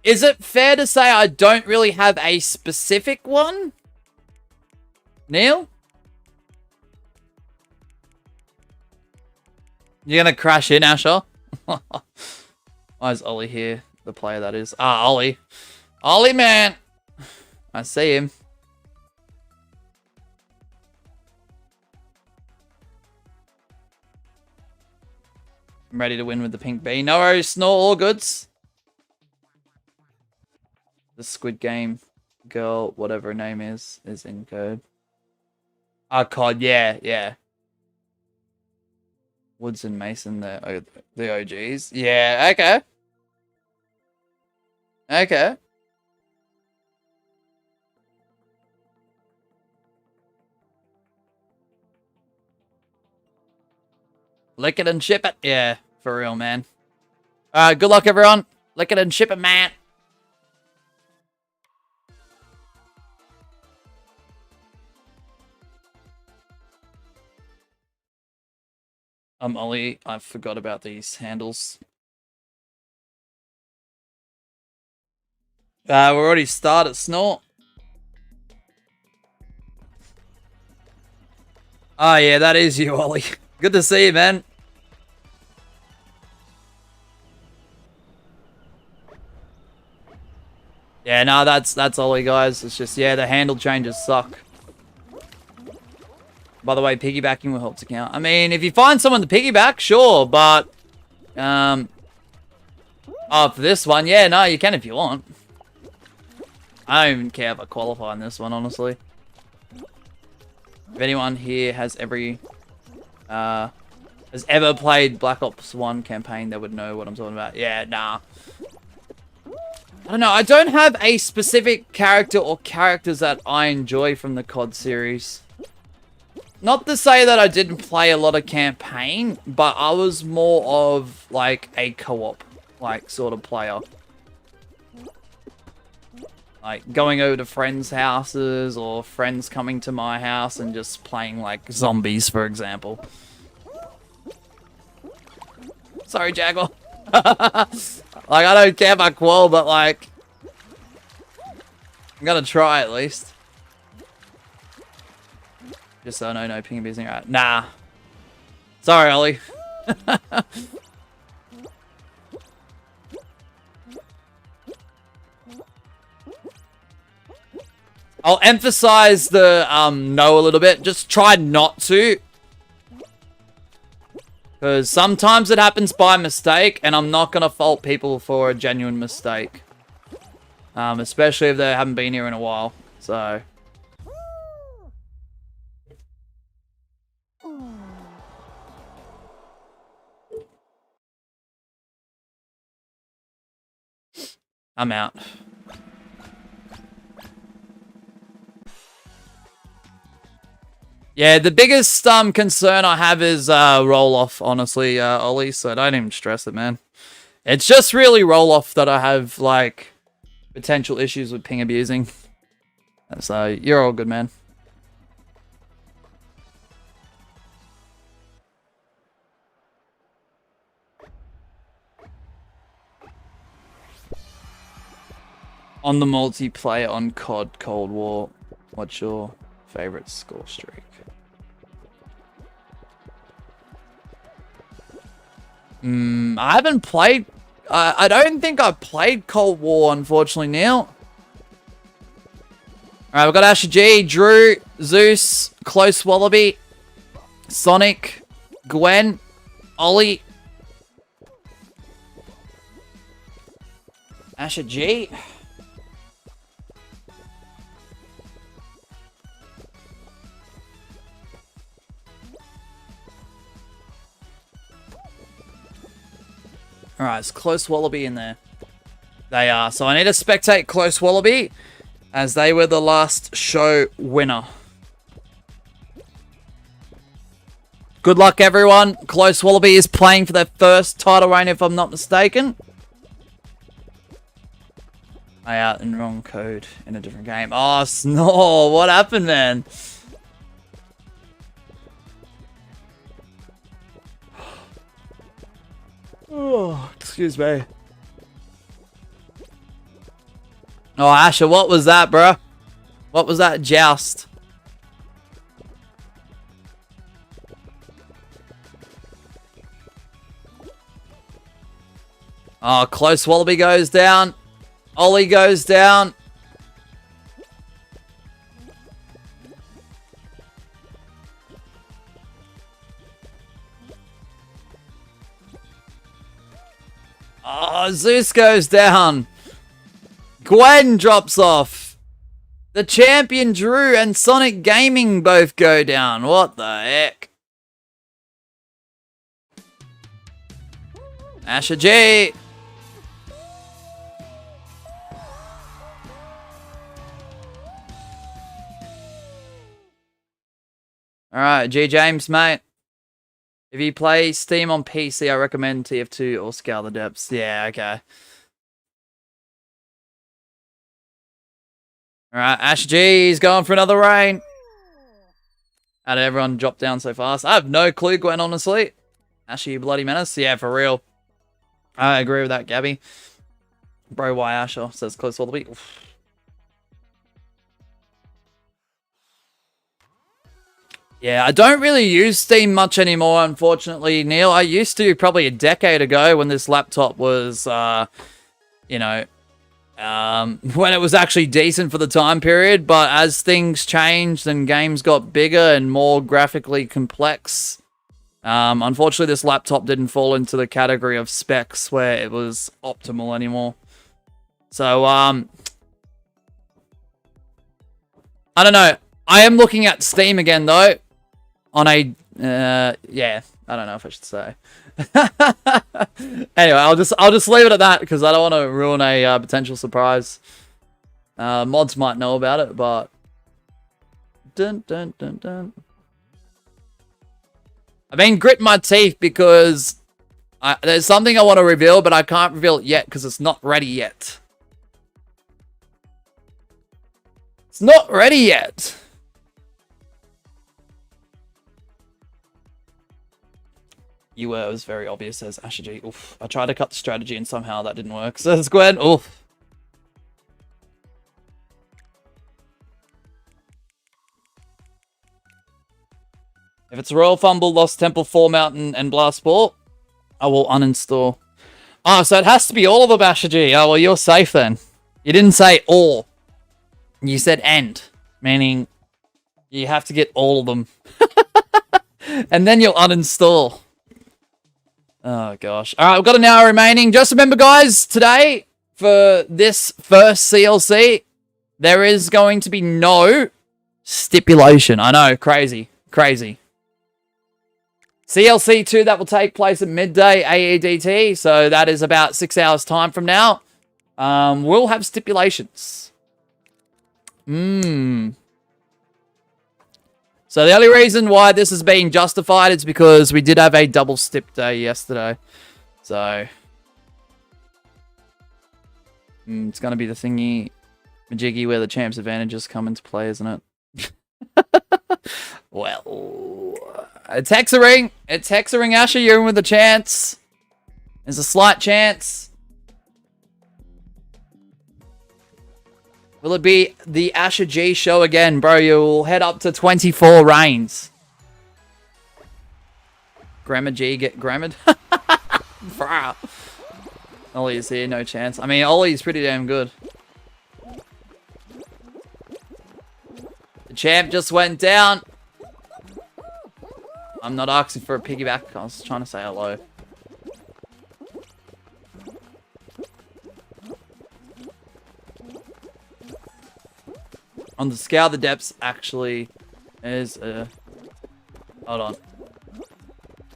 Is it fair to say I don't really have a specific one? Neil? You're gonna crash in, Asher? Why is Ollie here? The player that is. Ah, Ollie. Ollie, man! I see him. I'm ready to win with the pink bee. No worries, Snore, all goods. The Squid Game girl, whatever her name is in code. Oh, COD, yeah. Woods and Mason, the OGs. Yeah, okay. Okay. Lick it and ship it. Yeah, for real, man. Good luck, everyone. Lick it and ship it, man. Ollie, I forgot about these handles. We're already started, Snort. Oh, yeah, that is you, Ollie. Good to see you, man. Yeah, no, that's Ollie, guys. It's just, yeah, the handle changes suck. By the way, piggybacking will help to count. I mean, if you find someone to piggyback, sure, but... Oh, for this one, yeah, no, you can if you want. I don't even care if I qualify on this one, honestly. If anyone here has has ever played Black Ops 1 campaign, they would know what I'm talking about. Yeah, nah. I don't know, I don't have a specific character or characters that I enjoy from the COD series. Not to say that I didn't play a lot of campaign, but I was more of, like, a co-op like sort of player. Like going over to friends' houses or friends coming to my house and just playing like zombies, for example. Sorry, Jaguar. Like, I don't care about Quell, but like, I'm gonna try at least. Just so I know no ping abusing. Right. Nah. Sorry, Ollie. I'll emphasize the no a little bit. Just try not to. Because sometimes it happens by mistake, and I'm not going to fault people for a genuine mistake. Especially if they haven't been here in a while. So. I'm out. Yeah, the biggest concern I have is roll-off, honestly, Ollie, so don't even stress it, man. It's just really roll-off that I have, like, potential issues with ping abusing. So, you're all good, man. On the multiplayer on COD Cold War, what's your favorite score streak? I haven't played... I don't think I've played Cold War, unfortunately, Neil. Alright, we've got Asher G, Drew, Zeus, Close Wallaby, Sonic, Gwen, Ollie. Asher G. Alright, it's Close Wallaby in there. They are. So I need to spectate Close Wallaby, as they were the last show winner. Good luck, everyone. Close Wallaby is playing for their first title reign, if I'm not mistaken. I out in wrong code in a different game. Oh, Snore. What happened, man? Oh, excuse me. Oh, Asher, what was that, bro? What was that joust? Oh, Close Wallaby goes down. Ollie goes down. Oh, Zeus goes down. Gwen drops off. The champion Drew and Sonic Gaming both go down. What the heck? Asher G. Alright, G James, mate. If you play Steam on PC, I recommend TF2 or Scale the Depths. Yeah, okay. Alright, Ash G's going for another reign. How did everyone drop down so fast? I have no clue, Gwen, honestly. Ash, you bloody menace. Yeah, for real. I agree with that, Gabby. Bro, why Asher says Close Wallaby. Oof. Yeah, I don't really use Steam much anymore, unfortunately, Neil. I used to probably a decade ago when this laptop was, you know, when it was actually decent for the time period. But as things changed and games got bigger and more graphically complex, unfortunately, this laptop didn't fall into the category of specs where it was optimal anymore. So, I don't know. I am looking at Steam again, though. On a, yeah, I don't know if I should say. Anyway, I'll just leave it at that because I don't want to ruin a potential surprise. Mods might know about it, but dun dun dun dun. I've been gritting my teeth because There's something I want to reveal, but I can't reveal it yet because it's not ready yet. It's not ready yet. It was very obvious, says Asher G. Oof. I tried to cut the strategy and somehow that didn't work, says Gwen. Oof. If it's Royal Fumble, Lost Temple, 4 Mountain, and Blast Sport, I will uninstall. Oh, so it has to be all of them, Asher G. Oh, well, you're safe then. You didn't say all. You said and, meaning you have to get all of them. And then you'll uninstall. Oh, gosh. All right, we've got an hour remaining. Just remember, guys, today, for this first CLC, there is going to be no stipulation. I know, crazy, crazy. CLC 2, that will take place at midday AEDT, so that is about 6 hours time from now. We'll have stipulations. So the only reason why this is being justified is because we did have a double stip day yesterday. So it's going to be the thingy majiggy where the champ's advantages come into play, isn't it? Well, it's Hexering. It's Hexering, Asher. You're in with a chance. There's a slight chance. Will it be the Asher G show again, bro? You'll head up to 24 reigns. Grammar G get grammared? Ollie's here, no chance. I mean, Ollie's pretty damn good. The champ just went down. I'm not asking for a piggyback. I was trying to say hello. On the Scour the Depths actually is a... Hold on.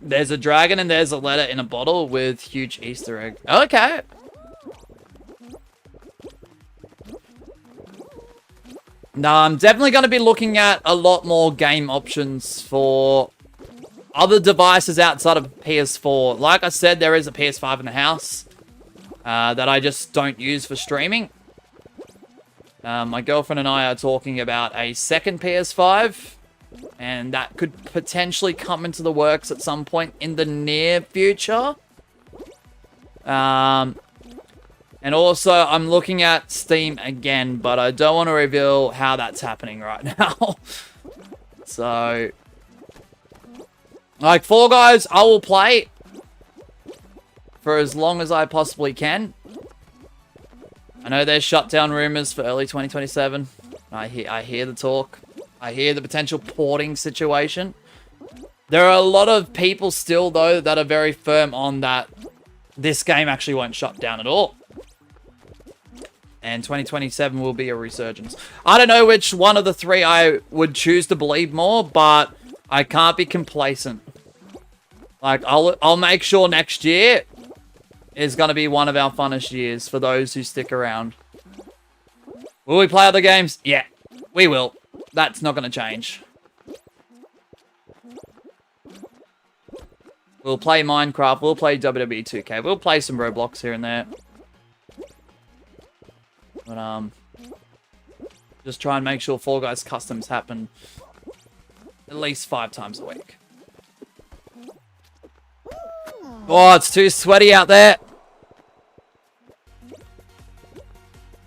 There's a dragon and there's a letter in a bottle with huge Easter egg. Okay. No, I'm definitely going to be looking at a lot more game options for other devices outside of PS4. Like I said, there is a PS5 in the house that I just don't use for streaming. My girlfriend and I are talking about a second PS5, and that could potentially come into the works at some point in the near future. And also, I'm looking at Steam again, but I don't want to reveal how that's happening right now. So, like, Fall Guys, I will play for as long as I possibly can. I know there's shutdown rumors for early 2027. I hear the talk. I hear the potential porting situation. There are a lot of people still, though, that are very firm on that this game actually won't shut down at all. And 2027 will be a resurgence. I don't know which one of the three I would choose to believe more, but I can't be complacent. Like, I'll make sure next year is going to be one of our funnest years for those who stick around. Will we play other games? Yeah, we will. That's not going to change. We'll play Minecraft. We'll play WWE 2K. We'll play some Roblox here and there. But, just try and make sure Fall Guys customs happen at least 5 times a week. Oh, it's too sweaty out there.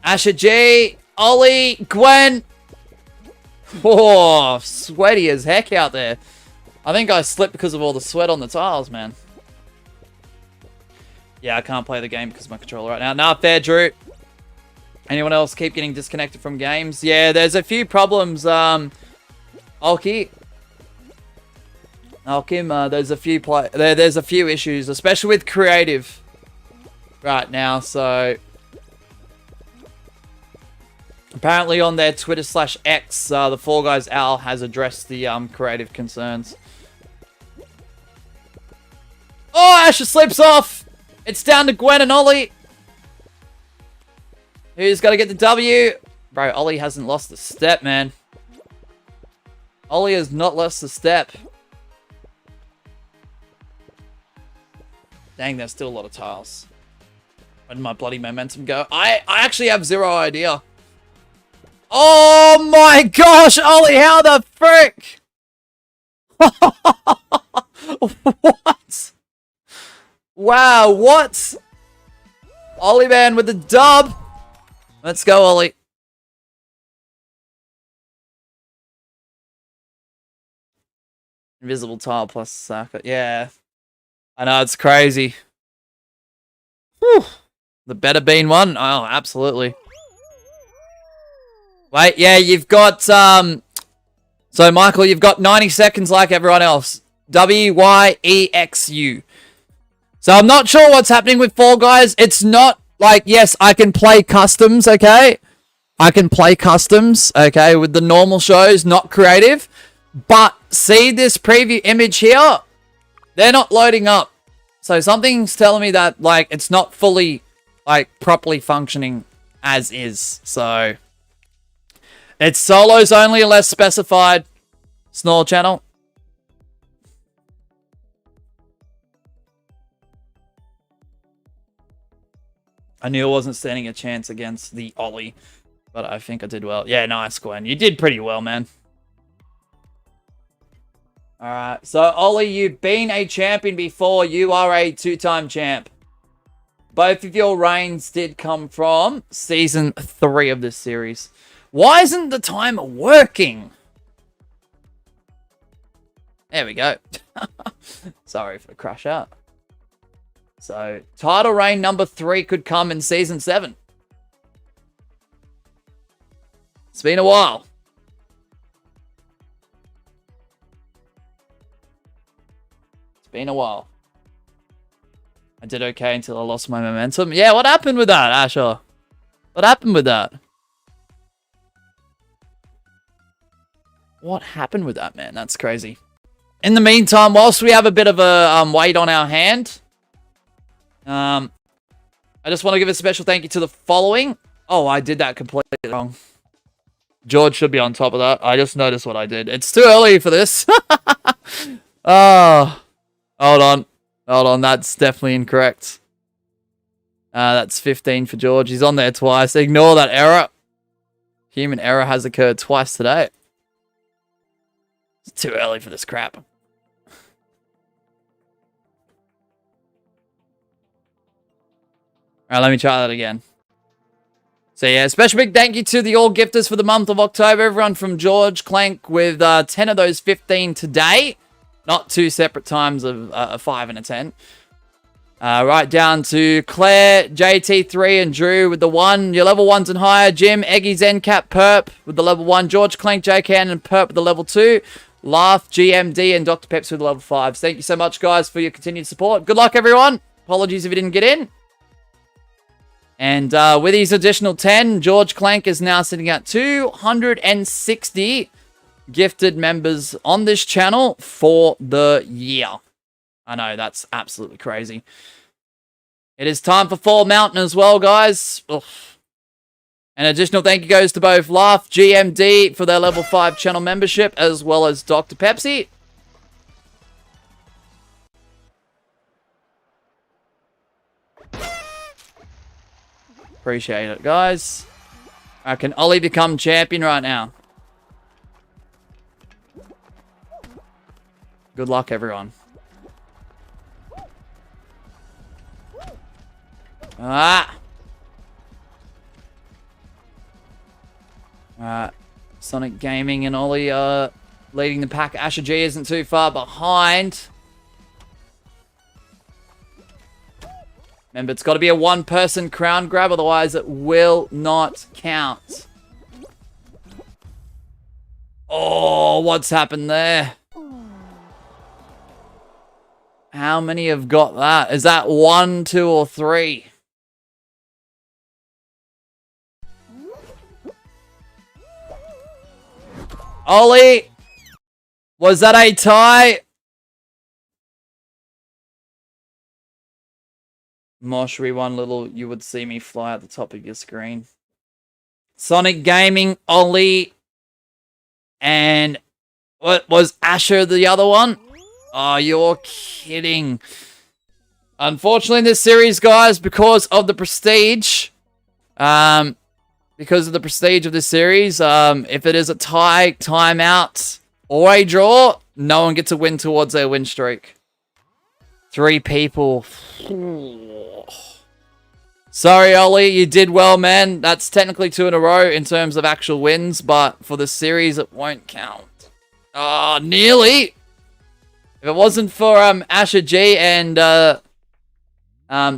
Asher G, Ollie, Gwen. Oh, sweaty as heck out there. I think I slipped because of all the sweat on the tiles, man. Yeah, I can't play the game because of my controller right now. Nah, fair, Drew. Anyone else keep getting disconnected from games? Yeah, there's a few problems. Alki, there's a few issues, especially with creative right now. So apparently on their Twitter/X, the Fall Guys Owl has addressed the creative concerns. Oh, Asher slips off. It's down to Gwen and Ollie. Who's got to get the W? Bro, Ollie hasn't lost a step, man. Ollie has not lost a step. Dang, there's still a lot of tiles. Where did my bloody momentum go? I actually have zero idea. Oh my gosh, Ollie, how the frick? What? Wow, what? Ollie man with the dub. Let's go, Ollie. Invisible tile plus Saka. Yeah. I know, it's crazy. Whew. The better bean one? Oh, absolutely. Wait, yeah, you've got, so Michael, you've got 90 seconds like everyone else. WYEXU. So I'm not sure what's happening with Fall Guys. It's not like, yes, I can play customs, okay? I can play customs, okay, with the normal shows, not creative. But see this preview image here? They're not loading up. So something's telling me that, like, it's not fully, like, properly functioning as is. So it's solos only unless specified. Snore channel. I knew I wasn't standing a chance against the Ollie, but I think I did well. Yeah, nice, Gwen. You did pretty well, man. Alright, so Ollie, you've been a champion before. You are a 2-time champ. Both of your reigns did come from Season 3 of this series. Why isn't the timer working? There we go. Sorry for the crash out. So, title reign number 3 could come in Season 7. It's been a while. It's been a while. I did okay until I lost my momentum. Yeah, what happened with that, Asher? What happened with that? What happened with that, man? That's crazy. In the meantime, whilst we have a bit of a weight on our hand, I just want to give a special thank you to the following. Oh, I did that completely wrong. George should be on top of that. I just noticed what I did. It's too early for this. Oh, hold on. Hold on. That's definitely incorrect. That's 15 for George. He's on there twice. Ignore that error. Human error has occurred twice today. It's too early for this crap. Alright, let me try that again. So yeah, special big thank you to the all gifters for the month of October. Everyone from George Clank with 10 of those 15 today. Not 2 separate times of a 5 and a 10. Right down to Claire, JT3 and Drew with the 1. Your level 1s and higher. Jim, Eggy, Zencap, Perp with the level 1. George Clank, JCan and Perp with the level 2. Laugh, GMD and Dr. Peps with the level 5s. Thank you so much, guys, for your continued support. Good luck, everyone. Apologies if you didn't get in. And with his additional 10, George Clank is now sitting at 260 gifted members on this channel for the year. I know, that's absolutely crazy. It is time for Fall Mountain as well, guys. Ugh. An additional thank you goes to both Laugh, GMD for their level 5 channel membership, as well as Dr. Pepsi. Appreciate it, guys. Can Ollie become champion right now? Good luck, everyone. Sonic Gaming and Ollie are leading the pack. Asher G isn't too far behind. Remember, it's got to be a one-person crown grab, otherwise it will not count. Oh, what's happened there? How many have got that? Is that 1, 2, or 3? Ollie! Was that a tie? Moshri, one little, you would see me fly at the top of your screen. Sonic Gaming, Ollie, and what was Asher the other one? Oh, you're kidding. Unfortunately, in this series, guys, because of the prestige, of this series, if it is a tie, timeout, or a draw, no one gets a win towards their win streak. 3 people. Sorry, Ollie, you did well, man. That's technically 2 in a row in terms of actual wins, but for the series, it won't count. Oh, nearly. If it wasn't for Asher G and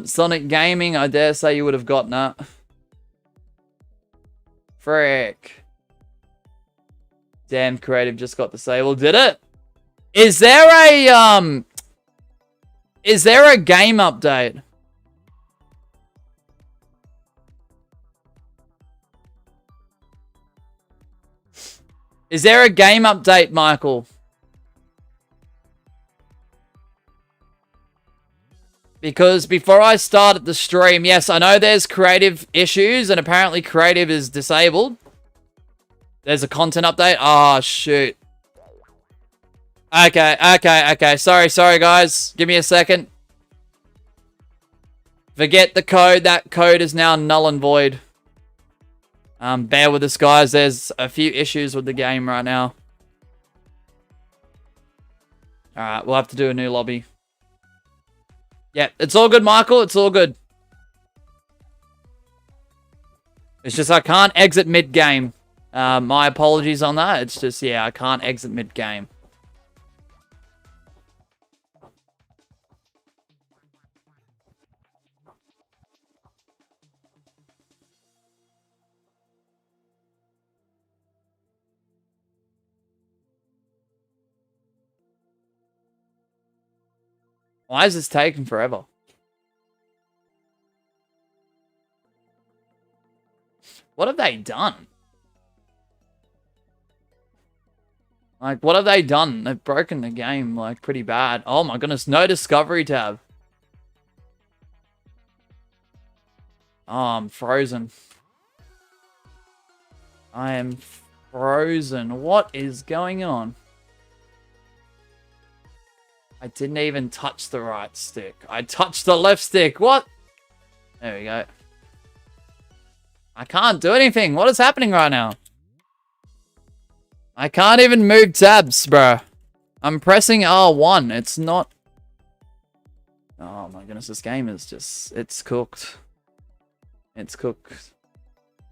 Sonic Gaming, I dare say you would have gotten that. Frick. Damn, Creative just got disabled. Did it? Is there a game update? Is there a game update, Michael? Because before I started the stream, yes, I know there's creative issues, and apparently creative is disabled. There's a content update. Oh, shoot. Okay. Sorry, guys. Give me a second. Forget the code. That code is now null and void. Bear with us, guys. There's a few issues with the game right now. Alright, we'll have to do a new lobby. Yeah, it's all good, Michael. It's all good. It's just I can't exit mid-game. My apologies on that. It's just, yeah, I can't exit mid-game. Why is this taking forever? What have they done? Like, what have they done? They've broken the game, like, pretty bad. Oh my goodness, no discovery tab. Oh, I'm frozen. I am frozen. What is going on? I didn't even touch the right stick. I touched the left stick. What? There we go. I can't do anything. What is happening right now? I can't even move tabs, bro. I'm pressing R1. It's not... Oh my goodness, this game is just... It's cooked. It's cooked.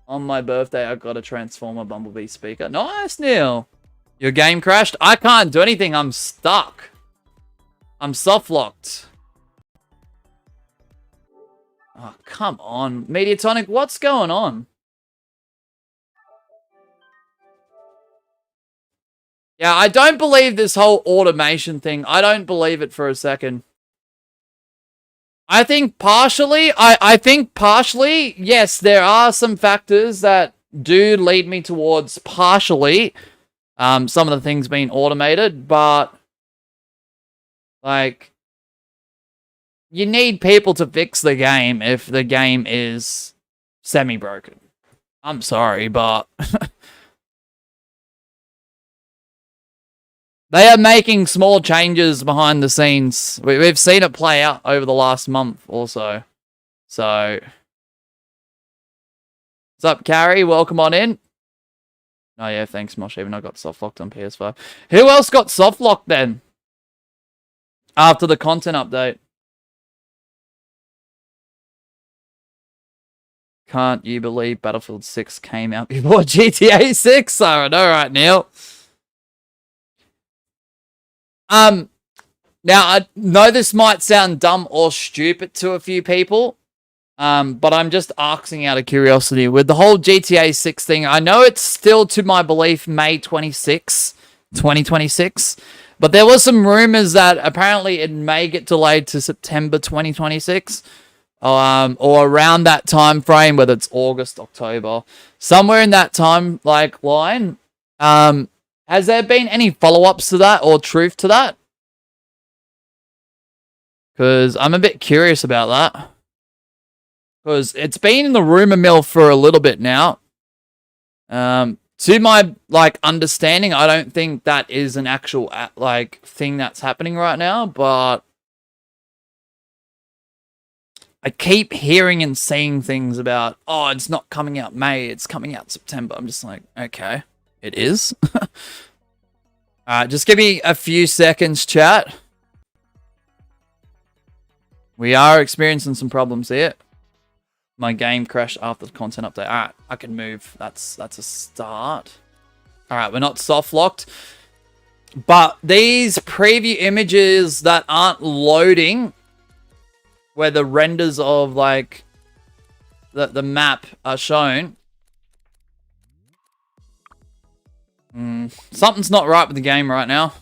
On my birthday, I got a Transformer Bumblebee speaker. Nice, Neil. Your game crashed? I can't do anything. I'm stuck. I'm soft-locked. Oh, come on. Mediatonic, what's going on? Yeah, I don't believe this whole automation thing. I don't believe it for a second. I think partially, yes, there are some factors that do lead me towards partially some of the things being automated, but like, you need people to fix the game if the game is semi-broken. I'm sorry, but they are making small changes behind the scenes. We've seen it play out over the last month or so. So, what's up, Carrie? Welcome on in. Oh yeah, thanks, Mosh. Even I got soft locked on PS5. Who else got soft locked then? After the content update. Can't you believe Battlefield 6 came out before GTA 6? I know, right, Neil? Now, I know this might sound dumb or stupid to a few people, but I'm just asking out of curiosity. With the whole GTA 6 thing, I know it's still, to my belief, May 26, 2026, but there was some rumors that apparently it may get delayed to September 2026, or around that time frame, whether it's August, October, somewhere in that time line. Has there been any follow-ups to that or truth to that? Because I'm a bit curious about that. Because it's been in the rumor mill for a little bit now. To my understanding, I don't think that is an actual thing that's happening right now, but I keep hearing and seeing things about, oh, it's not coming out May, it's coming out September. I'm just like, okay, it is. Alright, just give me a few seconds, chat. We are experiencing some problems here. My game crashed after the content update. Alright, I can move. That's a start. Alright, we're not soft locked. But these preview images that aren't loading, where the renders of like the map are shown, something's not right with the game right now.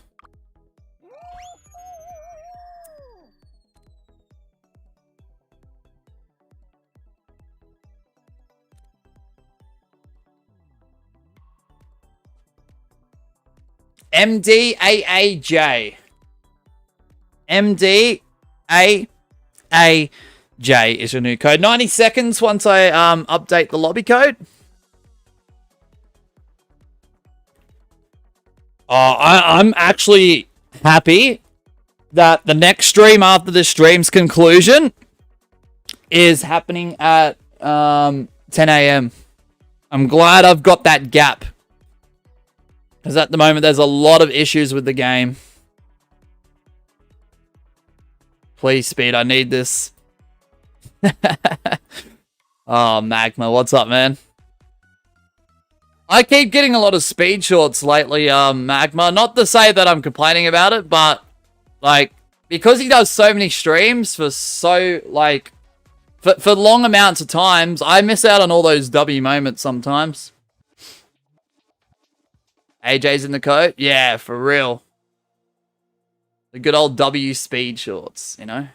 MDAAJ. MDAAJ is your new code. 90 seconds once I update the lobby code. I'm actually happy that the next stream after the stream's conclusion is happening at 10 a.m. I'm glad I've got that gap. Because at the moment, there's a lot of issues with the game. Please, Speed, I need this. Oh, Magma, what's up, man? I keep getting a lot of speed shorts lately, Magma. Not to say that I'm complaining about it, but, like, because he does so many streams for so, like, for long amounts of times, I miss out on all those W moments sometimes. AJ's in the code? Yeah, for real. The good old W speed shorts, you know?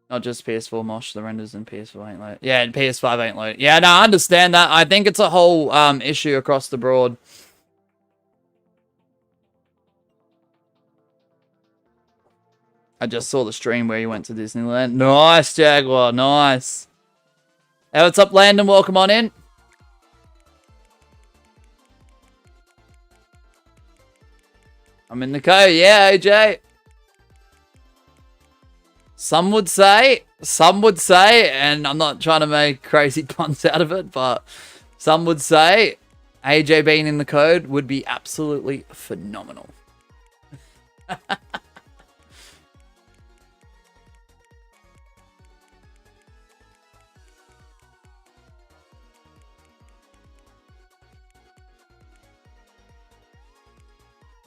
Not just PS4 mosh, the renders in PS4 ain't loaded. Yeah, and PS5 ain't loaded. Yeah, no, I understand that. I think it's a whole issue across the board. I just saw the stream where you went to Disneyland. Nice, Jaguar, nice. Hey, what's up, Landon? Welcome on in. I'm in the code. Yeah, AJ. Some would say, and I'm not trying to make crazy puns out of it, but some would say AJ being in the code would be absolutely phenomenal.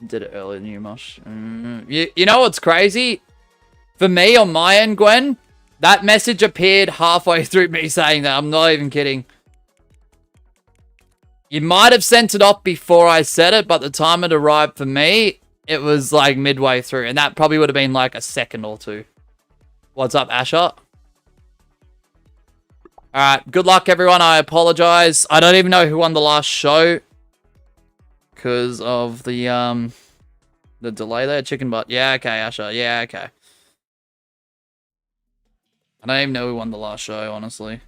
Did it earlier than you, Mosh. You know what's crazy? For me, on my end, Gwen, that message appeared halfway through me saying that. I'm not even kidding. You might have sent it off before I said it, but the time it arrived for me, it was like midway through. And that probably would have been like a second or two. What's up, Asher? Alright, good luck, everyone. I apologize. I don't even know who won the last show. Because of the delay there. Chicken butt. Yeah, okay, Asher. Yeah, okay. I don't even know who won the last show, honestly.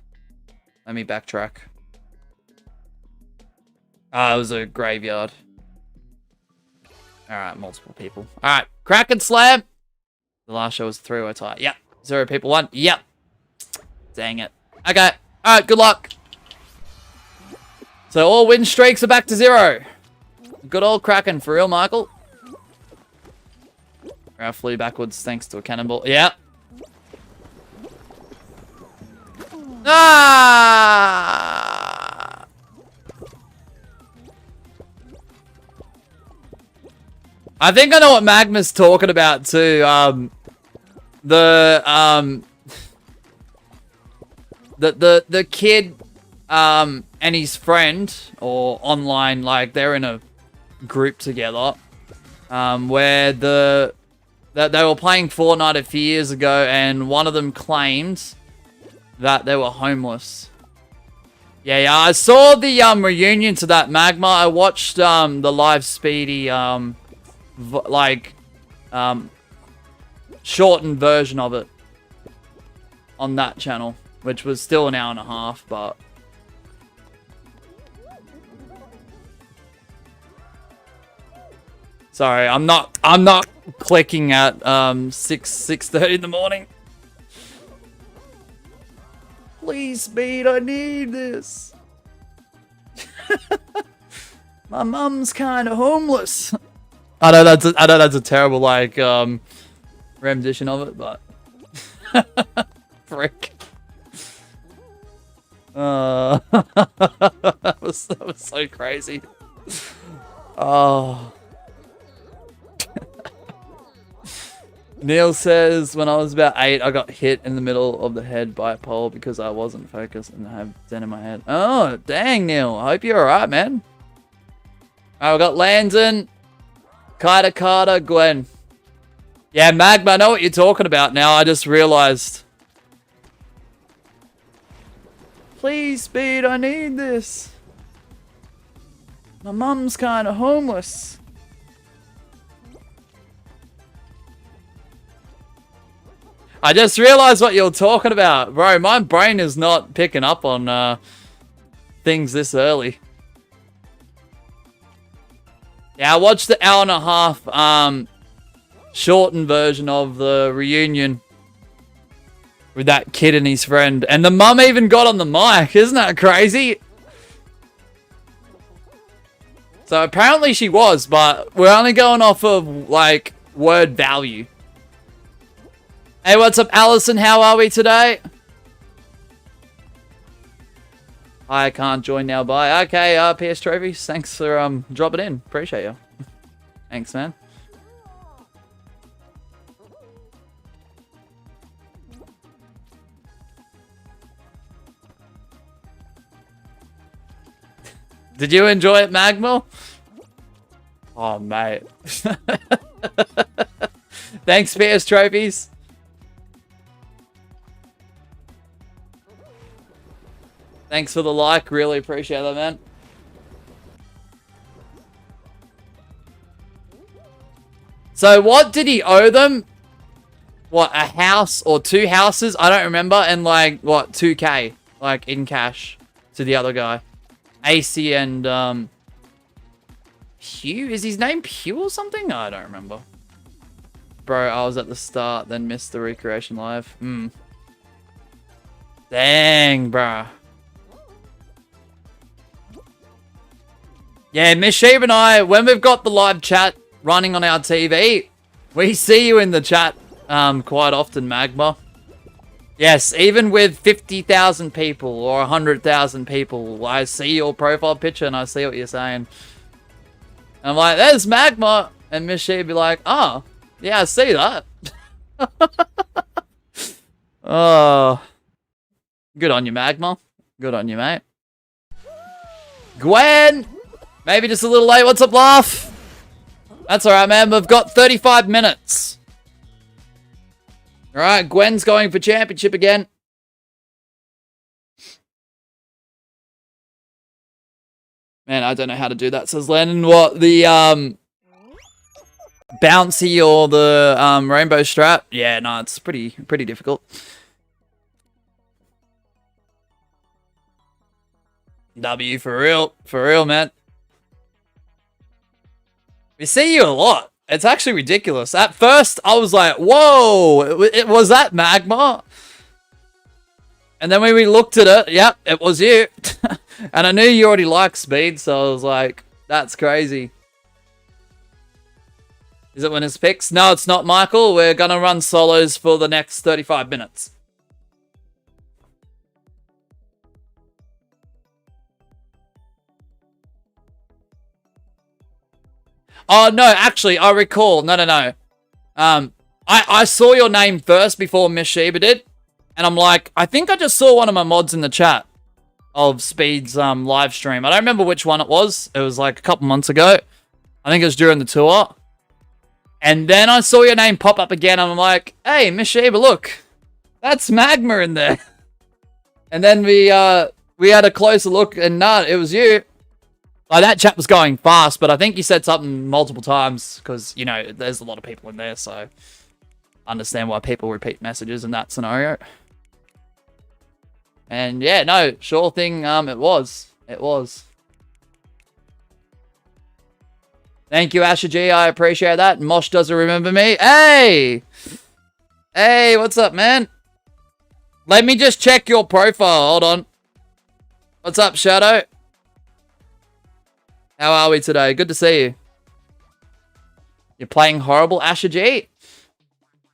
Let me backtrack. Ah, it was a graveyard. Alright, multiple people. Alright, Kraken Slam! The last show was 3-way tie. Yep. 0 people won. Yep. Dang it. Okay. Alright, good luck. So all win streaks are back to 0. Good old Kraken, for real, Michael. I flew backwards thanks to a cannonball. Yep. Ah! I think I know what Magma's talking about too. The kid and his friend, or online, like they're in a group together, where they were playing Fortnite a few years ago, and one of them claimed that they were homeless. Yeah, I saw the reunion to that, Magma. I watched the live Speedy shortened version of it on that channel, which was still an hour and a half, but sorry, I'm not clicking at 6:30 in the morning. Please, Speed, I need this. My mum's kind of homeless. I know that's a terrible like rendition of it, but frick. That was so crazy. Oh. Neil says, when I was about 8, I got hit in the middle of the head by a pole because I wasn't focused and I have dent in my head. Oh, dang, Neil. I hope you're alright, man. Alright, we got Landon, Carter, Gwen. Yeah, Magma, I know what you're talking about now. I just realized. Please, Speed, I need this. My mum's kind of homeless. I just realized what you're talking about. Bro, my brain is not picking up on things this early. Yeah, I watched the hour and a half shortened version of the reunion with that kid and his friend. And the mum even got on the mic. Isn't that crazy? So apparently she was, but we're only going off of, like, word value. Hey, what's up, Allison? How are we today? I can't join now. Bye. Okay, PS Trophies. Thanks for dropping in. Appreciate you. Thanks, man. Did you enjoy it, Magma? Oh, mate. Thanks, PS Trophies. Thanks for the like. Really appreciate that, man. So what did he owe them? What, a house or 2 houses? I don't remember. And like, what, 2K? Like, in cash to the other guy. AC and, Pew? Is his name Pew or something? I don't remember. Bro, I was at the start, then missed the recreation live. Dang, bruh. Yeah, Miss Sheep and I, when we've got the live chat running on our TV, we see you in the chat quite often, Magma. Yes, even with 50,000 people or 100,000 people, I see your profile picture and I see what you're saying. And I'm like, there's Magma. And Miss Sheep be like, oh, yeah, I see that. Oh, good on you, Magma. Good on you, mate. Gwen! Maybe just a little late. What's up, Laugh? That's alright, man. We've got 35 minutes. Alright, Gwen's going for championship again. Man, I don't know how to do that, says Landon. What, the, bouncy or the, rainbow strap? Yeah, no, it's pretty difficult. W, for real, man. We see you a lot. It's actually ridiculous. At first, I was like, whoa, it was that Magma? And then when we looked at it, yep, it was you. And I knew you already liked speed, so I was like, that's crazy. Is it winners picks? No, it's not, Michael. We're going to run solos for the next 35 minutes. Oh, no, actually, I recall. No. I saw your name first before Miss Sheba did. And I'm like, I think I just saw one of my mods in the chat of Speed's live stream. I don't remember which one it was. It was like a couple months ago. I think it was during the tour. And then I saw your name pop up again. And I'm like, hey, Miss Sheba, look. That's Magma in there. And then we had a closer look and nah, it was you. Like, that chat was going fast, but I think you said something multiple times because, you know, there's a lot of people in there, so I understand why people repeat messages in that scenario. And yeah, no, sure thing, it was. It was. Thank you, Asher G. I appreciate that. Mosh doesn't remember me. Hey! Hey, what's up, man? Let me just check your profile. Hold on. What's up, Shadow? How are we today? Good to see you. You're playing horrible, Asher G?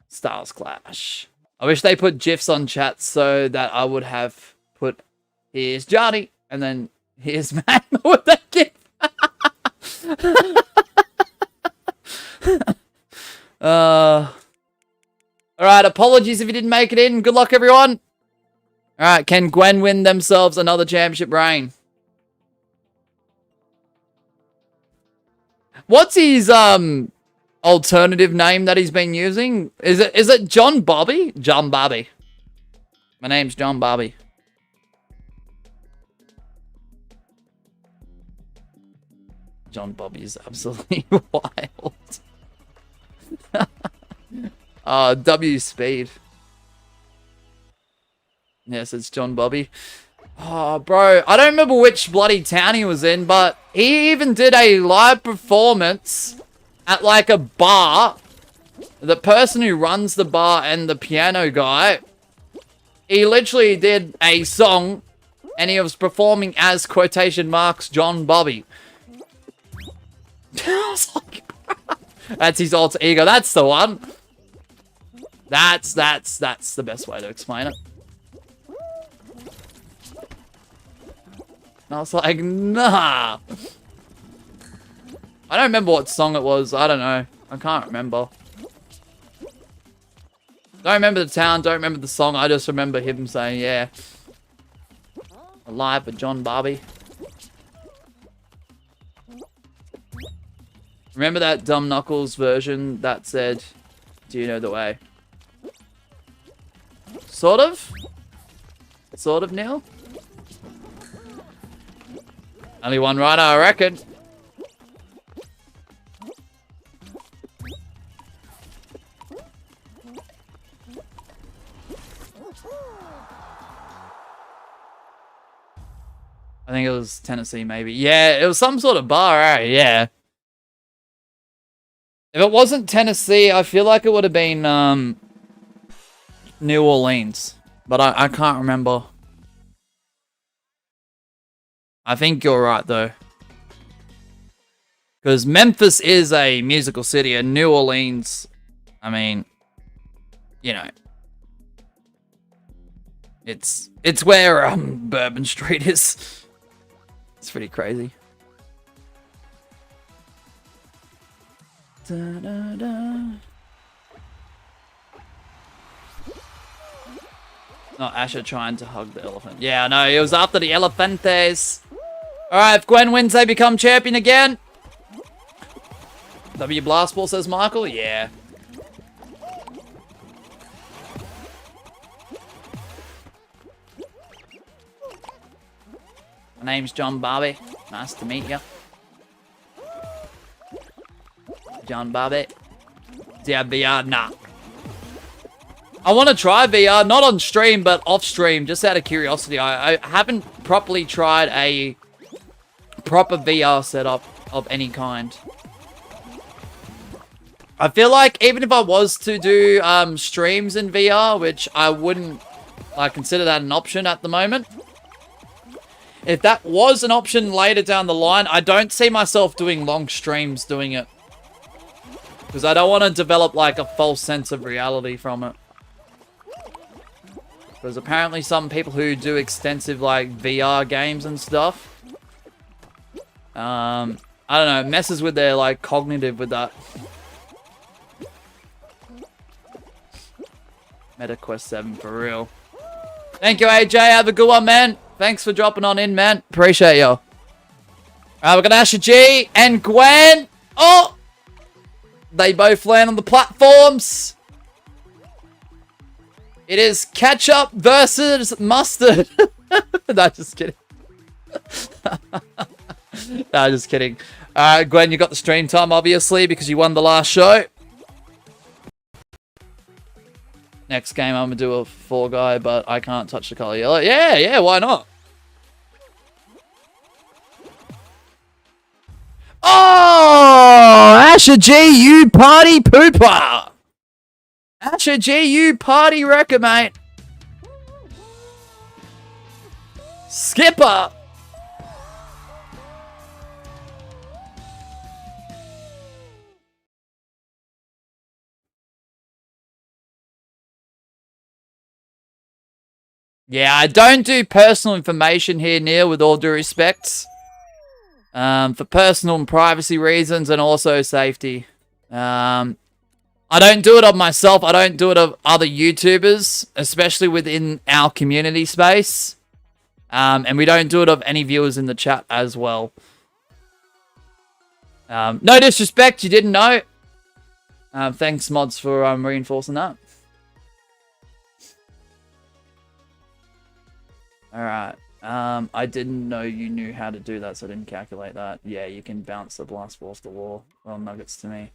Stars Clash. I wish they put GIFs on chat so that I would have put, here's Johnny, and then here's Matt with that GIF. Alright, apologies if you didn't make it in. Good luck, everyone. Alright, can Gwen win themselves another championship reign? What's his alternative name that he's been using? Is it John Bobby? John Bobby. My name's John Bobby. John Bobby is absolutely wild. W Speed. Yes, it's John Bobby. Oh, bro, I don't remember which bloody town he was in, but he even did a live performance at like a bar. The person who runs the bar and the piano guy, he literally did a song and he was performing as quotation marks John Bobby. That's his alter ego. That's the one. That's the best way to explain it. And I was like, nah. I don't remember what song it was. I don't know. I can't remember. Don't remember the town. Don't remember the song. I just remember him saying, yeah. Alive with John Barbie. Remember that Dumb Knuckles version that said, do you know the way? Sort of? Sort of, Neil? Only one right, I reckon. I think it was Tennessee, maybe. Yeah, it was some sort of bar, right? Yeah. If it wasn't Tennessee, I feel like it would have been New Orleans. But I can't remember. I think you're right, though. Because Memphis is a musical city, and New Orleans, I mean, you know. It's where Bourbon Street is. It's pretty crazy. Da, da, da. Not Asher trying to hug the elephant. Yeah, no, it was after the Elephantes. Alright, if Gwen wins, they become champion again. W Blastball, says Michael. Yeah. My name's John Barbie. Nice to meet you. John Barbie. Do you have VR? Nah. I want to try VR, not on stream, but off stream, just out of curiosity. I haven't properly tried a proper VR setup of any kind. I feel like even if I was to do streams in VR, which I wouldn't consider that an option at the moment, if that was an option later down the line, I don't see myself doing long streams doing it. Because I don't want to develop like a false sense of reality from it. Because apparently some people who do extensive like VR games and stuff, I don't know, it messes with their like cognitive with that. MetaQuest 7 for real. Thank you, AJ. Have a good one, man. Thanks for dropping on in, man. Appreciate you. Alright, we're gonna Asher G and Gwen. Oh! They both land on the platforms. It is ketchup versus mustard. No, just kidding. No, just kidding. Alright, Gwen, you got the stream time, obviously, because you won the last show. Next game, I'm going to do a 4 guy, but I can't touch the color yellow. Yeah, why not? Oh! Asher G, you party pooper. Asher G, you party wrecker, mate. Skipper. Yeah, I don't do personal information here, Neil, with all due respect. For personal and privacy reasons and also safety. I don't do it of myself. I don't do it of other YouTubers, especially within our community space. And we don't do it of any viewers in the chat as well. No disrespect, you didn't know. Thanks, mods, for reinforcing that. Alright. I didn't know you knew how to do that, so I didn't calculate that. Yeah, you can bounce the blast ball off the wall. Well, nuggets to me.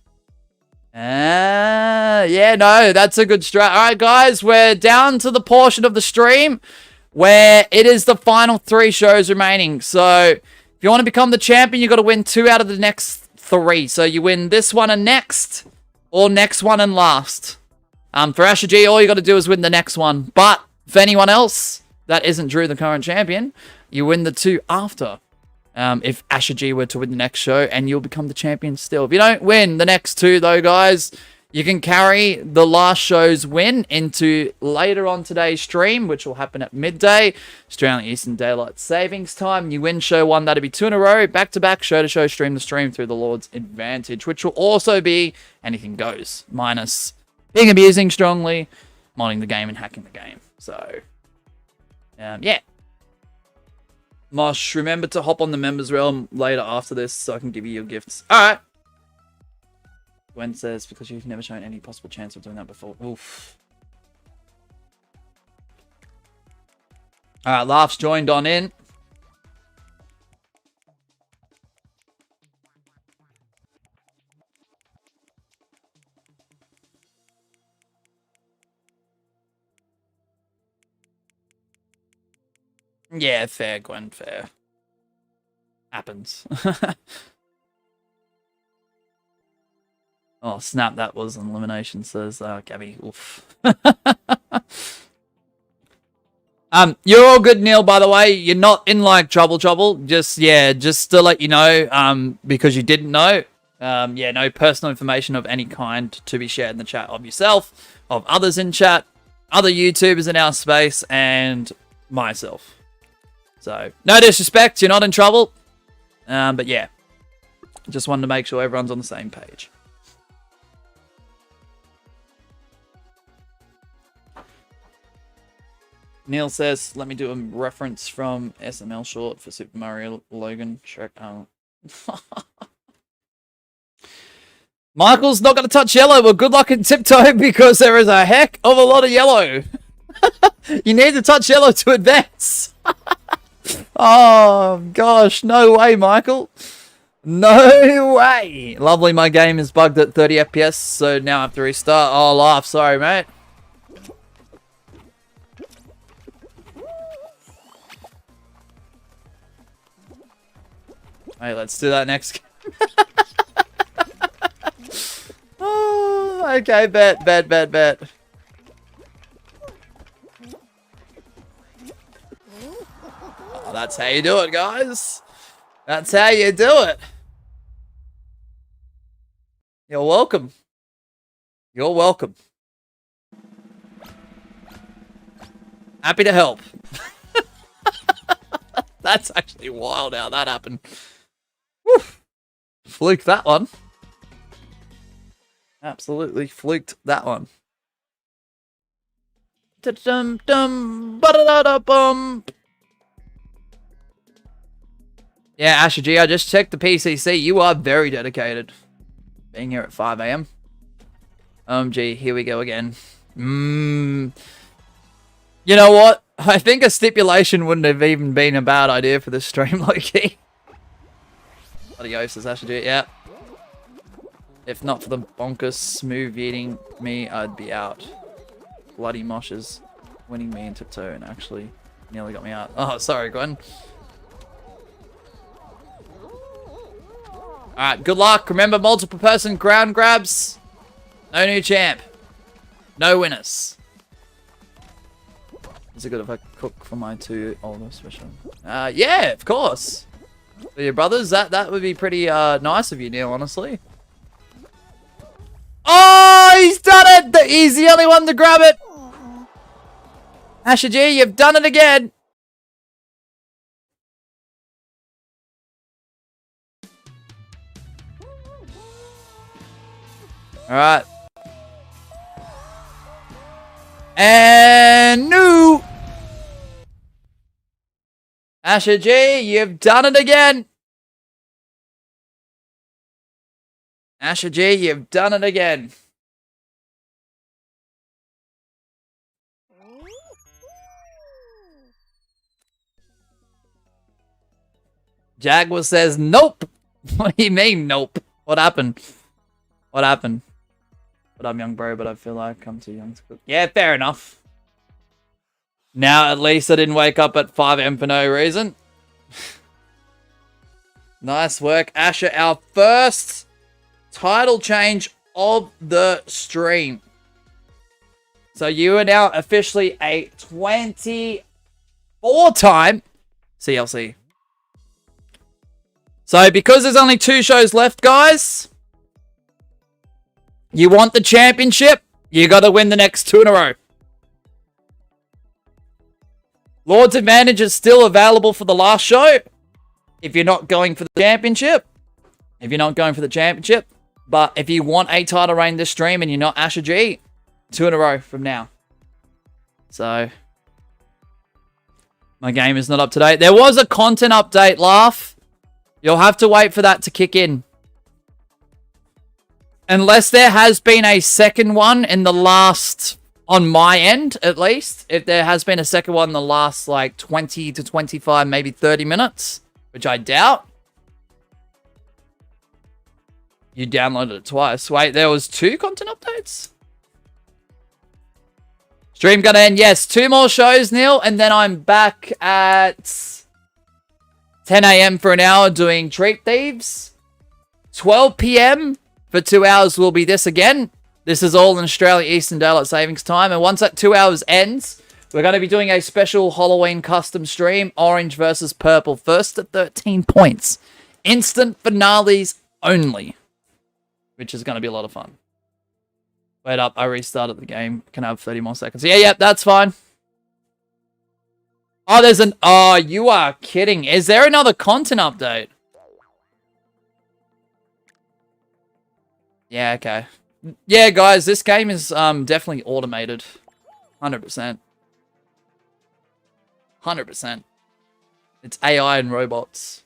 Yeah, no, that's a good strat. Alright, guys, we're down to the portion of the stream where it is the final 3 shows remaining. So, if you want to become the champion, you've got to win 2 out of the next 3. So, you win this one and next, or next one and last. For Asher G, all you got to do is win the next one. But, for anyone else that isn't Drew, the current champion, you win the 2 after. If Asher G were to win the next show, and you'll become the champion still. If you don't win the next 2, though, guys, you can carry the last show's win into later on today's stream, which will happen at midday, Australian Eastern Daylight Savings Time. You win show 1, that'll be 2 in a row, back-to-back, show-to-show, stream-to-stream through the Lord's Advantage, which will also be anything goes, minus being abusing strongly, modding the game, and hacking the game. So, yeah. Mosh, remember to hop on the Members Realm later after this so I can give you your gifts. Alright. Gwen says, because you've never shown any possible chance of doing that before. Oof. Alright, Laughs joined on in. Yeah, fair, Gwen, fair. Happens. Oh, snap, that was an elimination, says Gabby. Oof. You're all good, Neil, by the way. You're not in, like, trouble. Just, yeah, just to let you know, because you didn't know. Yeah, no personal information of any kind to be shared in the chat of yourself, of others in chat, other YouTubers in our space, and myself. So, no disrespect, you're not in trouble. But yeah, just wanted to make sure everyone's on the same page. Neil says, let me do a reference from SML short for Super Mario Logan Shrek. Oh. Michael's not going to touch yellow, but good luck in tiptoe because there is a heck of a lot of yellow. You need to touch yellow to advance. Oh, gosh. No way, Michael. No way. Lovely, my game is bugged at 30 FPS, so now I have to restart. Oh, laugh. Sorry, mate. Hey, let's do that next. Oh, okay, bet. Oh, that's how you do it, guys. That's how you do it. You're welcome. You're welcome. Happy to help. That's actually wild how that happened. Woo. Fluked that one. Absolutely fluked that one. Yeah, Asher G, I just checked the PCC. You are very dedicated. Being here at 5 AM. OMG, here we go again. You know what? I think a stipulation wouldn't have even been a bad idea for this stream, low-key. Adios, says Asher G, yeah. If not for the bonkers smooth eating me, I'd be out. Bloody Mosh is winning me in tiptoe and actually nearly got me out. Oh, sorry, Gwen. Alright, good luck. Remember, multiple person ground grabs. No new champ. No winners. Is it good if I cook for my 2 older special? Yeah, of course. For your brothers, that would be pretty nice of you, Neil, honestly. Oh, he's done it! He's the only one to grab it. Asher G, you've done it again. Alright. And new. Asher G, you've done it again. Asher G, you've done it again. Jaguar says, nope. What do you mean, nope? What happened? What happened? But I'm young, bro, but I feel like I'm too young to cook. Yeah, fair enough. Now, at least I didn't wake up at 5 AM for no reason. Nice work, Asher. Our first title change of the stream. So you are now officially a 24-time CLC. So because there's only 2 shows left, guys, you want the championship, you got to win the next 2 in a row. Lord's Advantage is still available for the last show. If you're not going for the championship. But if you want a title reign this stream and you're not Asher G, 2 in a row from now. So, my game is not up to date. There was a content update, Laugh. You'll have to wait for that to kick in. Unless there has been a second one in the last, on my end at least, if there has been a second one in the last like 20 to 25, maybe 30 minutes, which I doubt. You downloaded it twice. Wait, there was 2 content updates? Stream gonna end. Yes, 2 more shows, Neil, and then I'm back at 10 AM for an hour doing Treat Thieves. 12 PM for 2 hours will be this again. This is all in Australia Eastern Daylight Savings Time. And once that 2 hours ends, we're going to be doing a special Halloween custom stream. Orange versus purple. First to 13 points. Instant finales only. Which is going to be a lot of fun. Wait up. I restarted the game. Can I have 30 more seconds? Yeah, that's fine. Oh, there's an... Oh, you are kidding. Is there another content update? Yeah, okay. Yeah, guys, this game is definitely automated. 100%. 100%. It's AI and robots.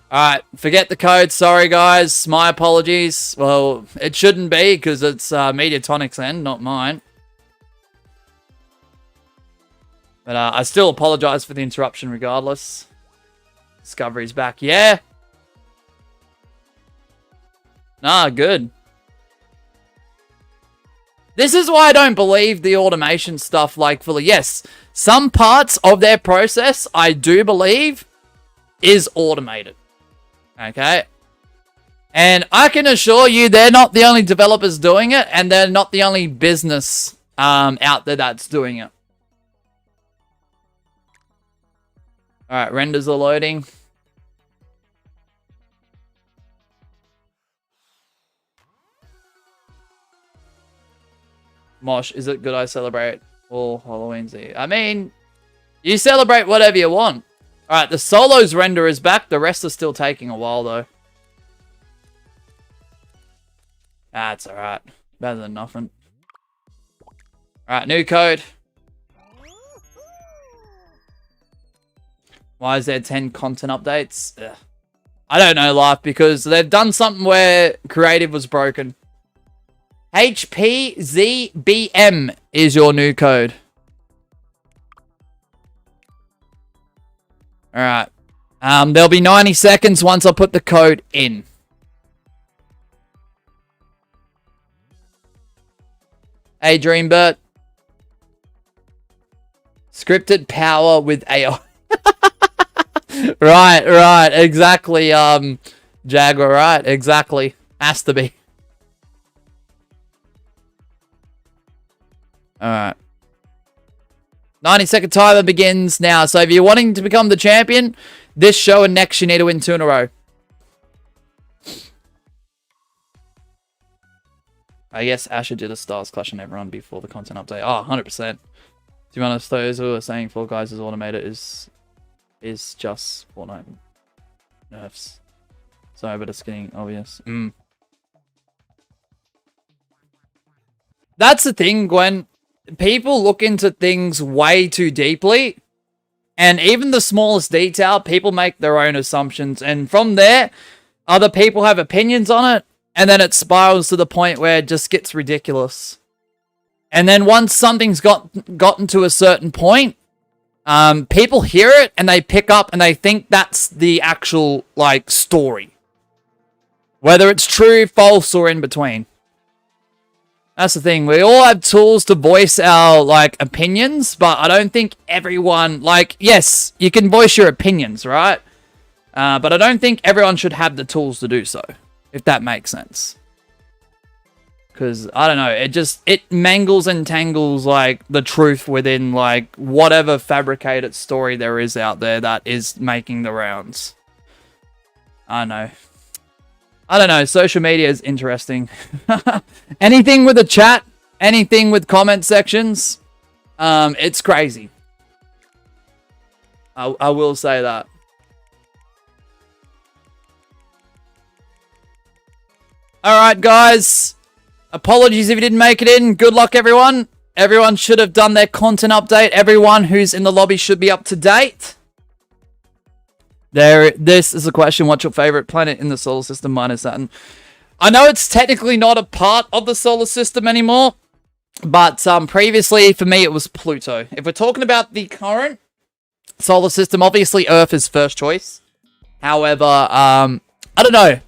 Alright, forget the code. Sorry, guys. My apologies. Well, it shouldn't be, because it's Mediatonic's end, not mine. But I still apologize for the interruption regardless. Discovery's back. Yeah. Nah, good. This is why I don't believe the automation stuff, like, fully. Yes, some parts of their process, I do believe, is automated. Okay? And I can assure you, they're not the only developers doing it, and they're not the only business out there that's doing it. Alright, renders are loading. Mosh, is it good I celebrate all Halloween's Eve? I mean, you celebrate whatever you want. Alright, the solos render is back. The rest is still taking a while, though. That's alright. Better than nothing. Alright, new code. Why is there 10 content updates? Ugh. I don't know, Life, because they've done something where creative was broken. HPZBM is your new code. Alright. There'll be 90 seconds once I put the code in. Hey, Dreambert. Scripted power with AI. Right, exactly. Jaguar, right? Exactly. Has to be. Alright. 90-second timer begins now. So if you're wanting to become the champion, this show and next you need to win 2 in a row. I guess Ash should do the Stars Clash on everyone before the content update. Oh, 100%. To be honest, those who are saying Fall Guys is automated is just Fortnite nerfs. Sorry, but it's getting obvious. That's the thing, Gwen. People look into things way too deeply. And even the smallest detail, people make their own assumptions. And from there, other people have opinions on it. And then it spirals to the point where it just gets ridiculous. And then once something's gotten to a certain point, people hear it and they pick up and they think that's the actual, like, story. Whether it's true, false, or in between. That's the thing. We all have tools to voice our, like, opinions, but I don't think everyone, like, yes, you can voice your opinions, right? But I don't think everyone should have the tools to do so, if that makes sense. Because, I don't know, it mangles and tangles, like, the truth within, like, whatever fabricated story there is out there that is making the rounds. I don't know. Social media is interesting. Anything with a chat, anything with comment sections, it's crazy. I will say that. Alright, guys. Apologies if you didn't make it in. Good luck, everyone. Everyone should have done their content update. Everyone who's in the lobby should be up to date. This is a question. What's your favorite planet in the solar system minus Saturn? I know it's technically not a part of the solar system anymore, but previously for me it was Pluto. If we're talking about the current solar system, obviously Earth is first choice. However, I don't know.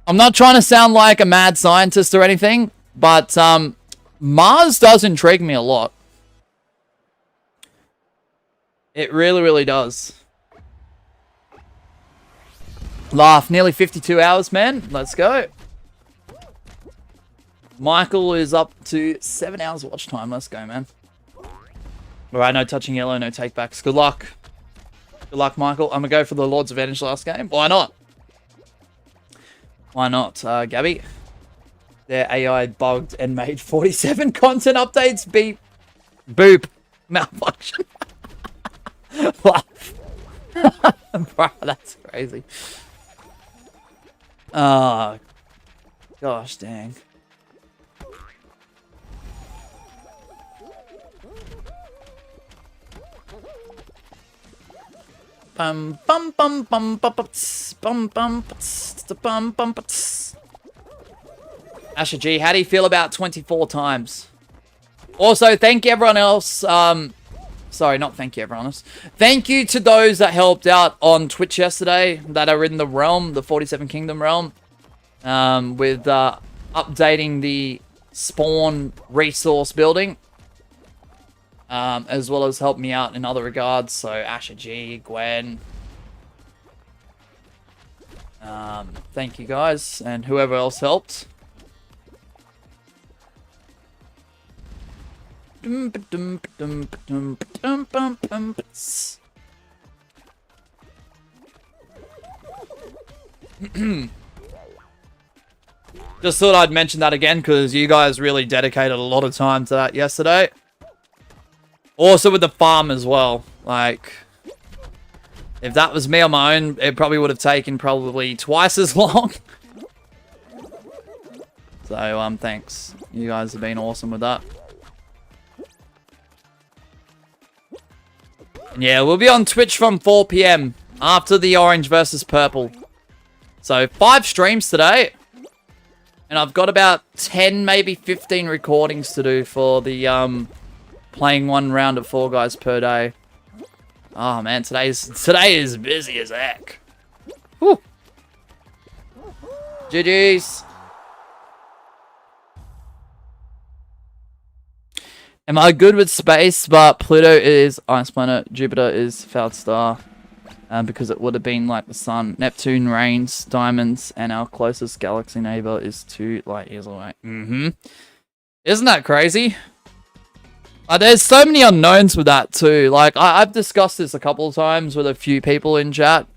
I'm not trying to sound like a mad scientist or anything, but Mars does intrigue me a lot. It really, really does. Laugh, nearly 52 hours, man. Let's go. Michael is up to 7 hours watch time. Let's go, man. Alright, no touching yellow, no takebacks. Good luck. Good luck, Michael. I'm going to go for the Lord's Advantage last game. Why not? Why not, Gabby? Their AI bugged and made 47 content updates. Beep. Boop. Malfunction. Bro, that's crazy. Oh, gosh dang. Bum bum bum bum bum bum bum bum bum. Asher G, how do you feel about 24 times? Also, thank you everyone else. Sorry, not thank you everyone else. Thank you to those that helped out on Twitch yesterday that are in the realm, the 47 Kingdom realm, with updating the spawn resource building, as well as help me out in other regards. So Asher G, Gwen, thank you guys, and whoever else helped. Just thought I'd mention that again because you guys really dedicated a lot of time to that yesterday. Also with the farm as well. Like, if that was me on my own, it probably would have taken probably twice as long. So, thanks. You guys have been awesome with that. And yeah, we'll be on Twitch from 4 PM after the orange versus purple. So 5 streams today. And I've got about 10, maybe 15 recordings to do for the playing 1 round of Fall Guys per day. Oh man, today is busy as heck. Whew. GG's. Am I good with space? But Pluto is ice planet, Jupiter is foul star. because it would have been like the sun. Neptune reigns diamonds, and our closest galaxy neighbor is 2 light years away. Isn't that crazy? There's so many unknowns with that too. Like, I've discussed this a couple of times with a few people in chat.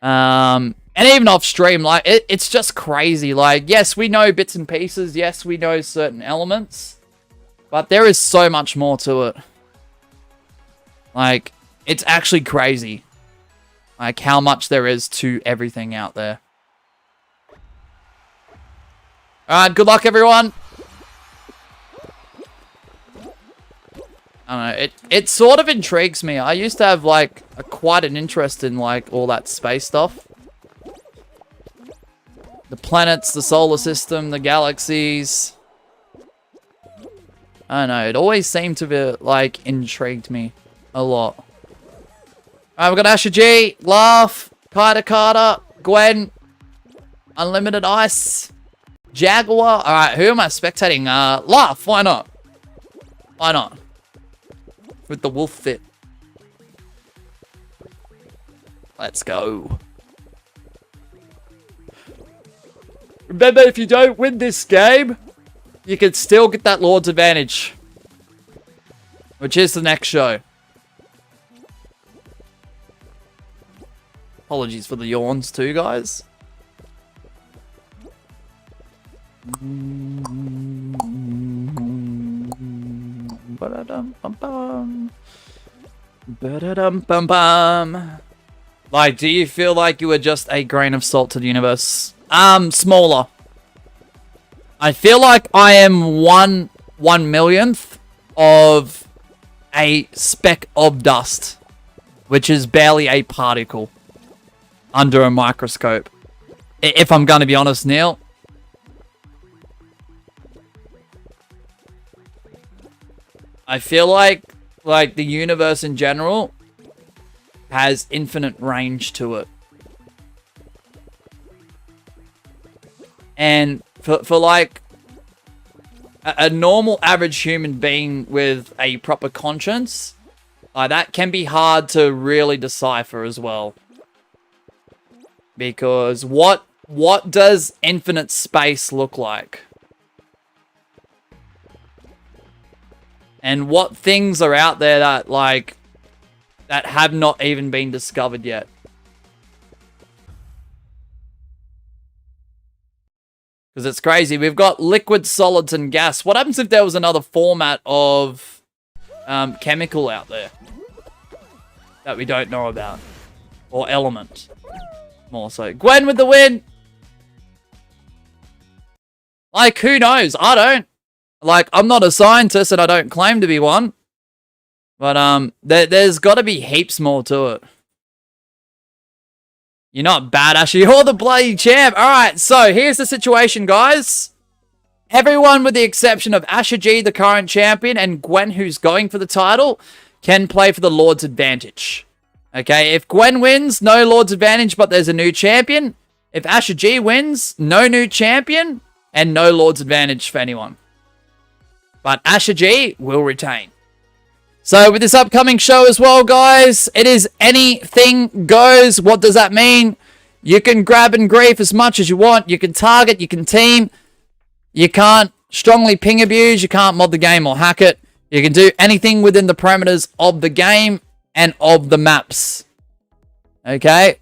And even off stream, like, it's just crazy. Like, yes, we know bits and pieces. Yes, we know certain elements. But there is so much more to it. Like, it's actually crazy. Like, how much there is to everything out there. Alright, good luck, everyone. I don't know, it sort of intrigues me. I used to have, like, quite an interest in, like, all that space stuff. The planets, the solar system, the galaxies. I don't know, it always seemed to be, like, intrigued me a lot. Alright, we've got Asher G, Laugh, Carter, Gwen, Unlimited Ice, Jaguar. Alright, who am I spectating? Laugh, why not? Why not? With the wolf fit. Let's go. Remember, if you don't win this game, you can still get that Lord's Advantage. Which is the next show. Apologies for the yawns too, guys. Like, do you feel like you were just a grain of salt to the universe? Smaller. I feel like I am one millionth of a speck of dust, which is barely a particle under a microscope. If I'm going to be honest, Neil. I feel like the universe in general has infinite range to it. And for like a normal average human being with a proper conscience, that can be hard to really decipher as well. Because what does infinite space look like? And what things are out there that, like, that have not even been discovered yet? Because it's crazy. We've got liquid, solids, and gas. What happens if there was another format of chemical out there that we don't know about? Or element, more so. Gwen with the win! Like, who knows? I don't. Like, I'm not a scientist and I don't claim to be one. But, there's got to be heaps more to it. You're not bad, Ashley. You're the bloody champ. Alright, so here's the situation, guys. Everyone, with the exception of Asher G, the current champion, and Gwen, who's going for the title, can play for the Lord's Advantage. Okay, if Gwen wins, no Lord's Advantage, but there's a new champion. If Asher G wins, no new champion, and no Lord's Advantage for anyone. But Asher G will retain. So with this upcoming show as well, guys, it is anything goes. What does that mean? You can grab and grief as much as you want. You can target, you can team. You can't strongly ping abuse. You can't mod the game or hack it. You can do anything within the parameters of the game and of the maps. Okay?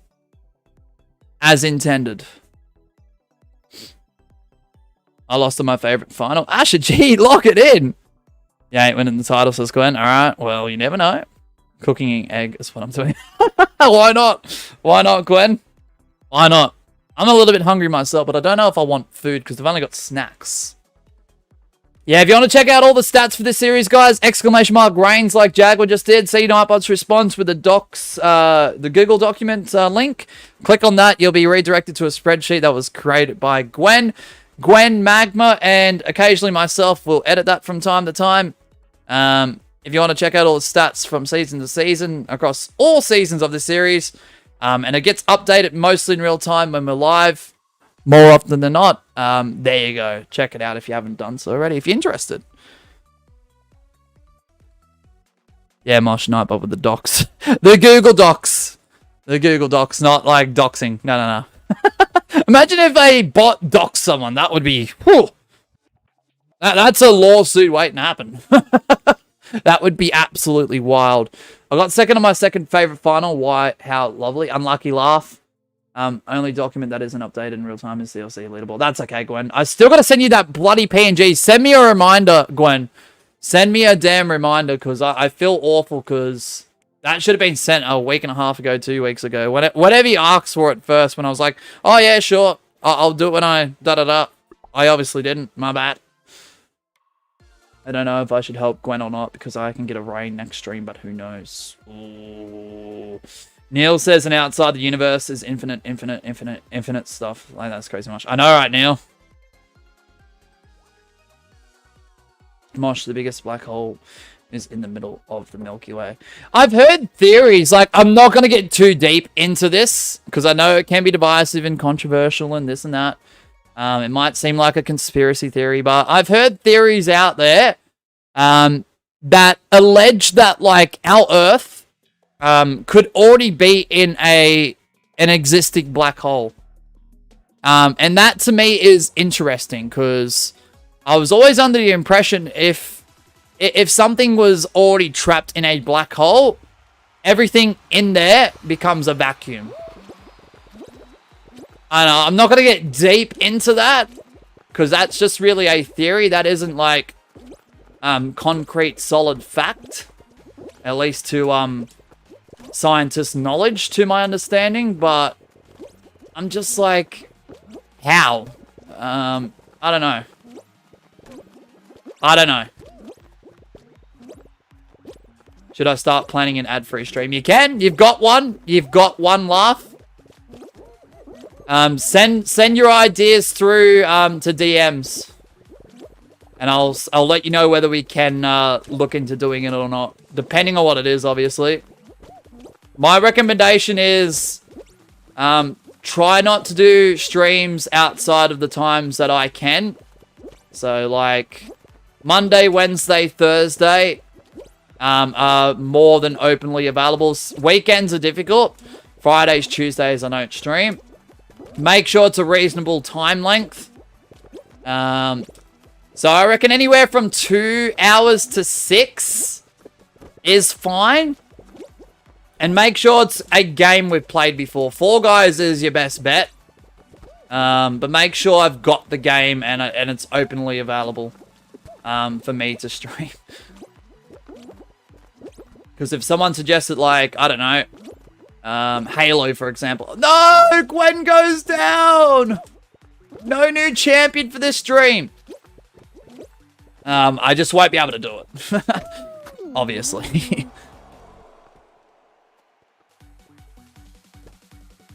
As intended. I lost to my favorite final. Asher G, lock it in. You ain't winning the title, says Gwen. Alright, well, you never know. Cooking an egg is what I'm doing. Why not? Why not, Gwen? Why not? I'm a little bit hungry myself, but I don't know if I want food because they've only got snacks. Yeah, if you want to check out all the stats for this series, guys, exclamation mark reigns like Jaguar just did. See Nightbot's response with the docs, the Google document link. Click on that. You'll be redirected to a spreadsheet that was created by Gwen, Magma, and occasionally myself will edit that from time to time. If you want to check out all the stats from season to season across all seasons of the series, and it gets updated mostly in real time when we're live, more often than not. There you go. Check it out if you haven't done so already, if you're interested. Yeah, Mosh Nightbot with the docs. The Google Docs. The Google Docs, not like doxing. No. Imagine if a bot doxed someone. That would be... Whew. That's a lawsuit waiting to happen. That would be absolutely wild. I got second on my second favorite final. Why? How lovely. Unlucky laugh. Only document that isn't updated in real time is CLC leaderboard. That's okay, Gwen. I still got to send you that bloody PNG. Send me a reminder, Gwen. Send me a damn reminder, because I feel awful, because that should have been sent a week and a half ago, 2 weeks ago. Whatever you asked for at first, when I was like, oh yeah, sure. I'll do it when I da-da-da. I obviously didn't. My bad. I don't know if I should help Gwen or not, because I can get a rain next stream, but who knows. Ooh. Neil says an outside the universe is infinite stuff. Like, that's crazy much. I know, right, Neil? Mosh, the biggest black hole is in the middle of the Milky Way. I've heard theories. Like, I'm not going to get too deep into this, because I know it can be divisive and controversial and this and that. It might seem like a conspiracy theory, but I've heard theories out there that allege that, like, our Earth could already be in an existing black hole. And that, to me, is interesting, because I was always under the impression if something was already trapped in a black hole, everything in there becomes a vacuum. I know, I'm not going to get deep into that, because that's just really a theory. That isn't, like, concrete, solid fact. At least to scientist knowledge, to my understanding. But I'm just like, how? I don't know. I don't know. Should I start planning an ad-free stream? You can. You've got one. You've got one laugh. Send your ideas through to DMs, and I'll let you know whether we can look into doing it or not, depending on what it is, obviously. My recommendation is try not to do streams outside of the times that I can. So, like, Monday, Wednesday, Thursday are more than openly available. Weekends are difficult. Fridays, Tuesdays I don't stream. Make sure it's a reasonable time length. So I reckon anywhere from 2 hours to 6 is fine. And make sure it's a game we've played before. Fall Guys is your best bet. But make sure I've got the game and it's openly available for me to stream. Because if someone suggested, like, I don't know, Halo, for example. No! Gwen goes down! No new champion for this stream. I just won't be able to do it. Obviously.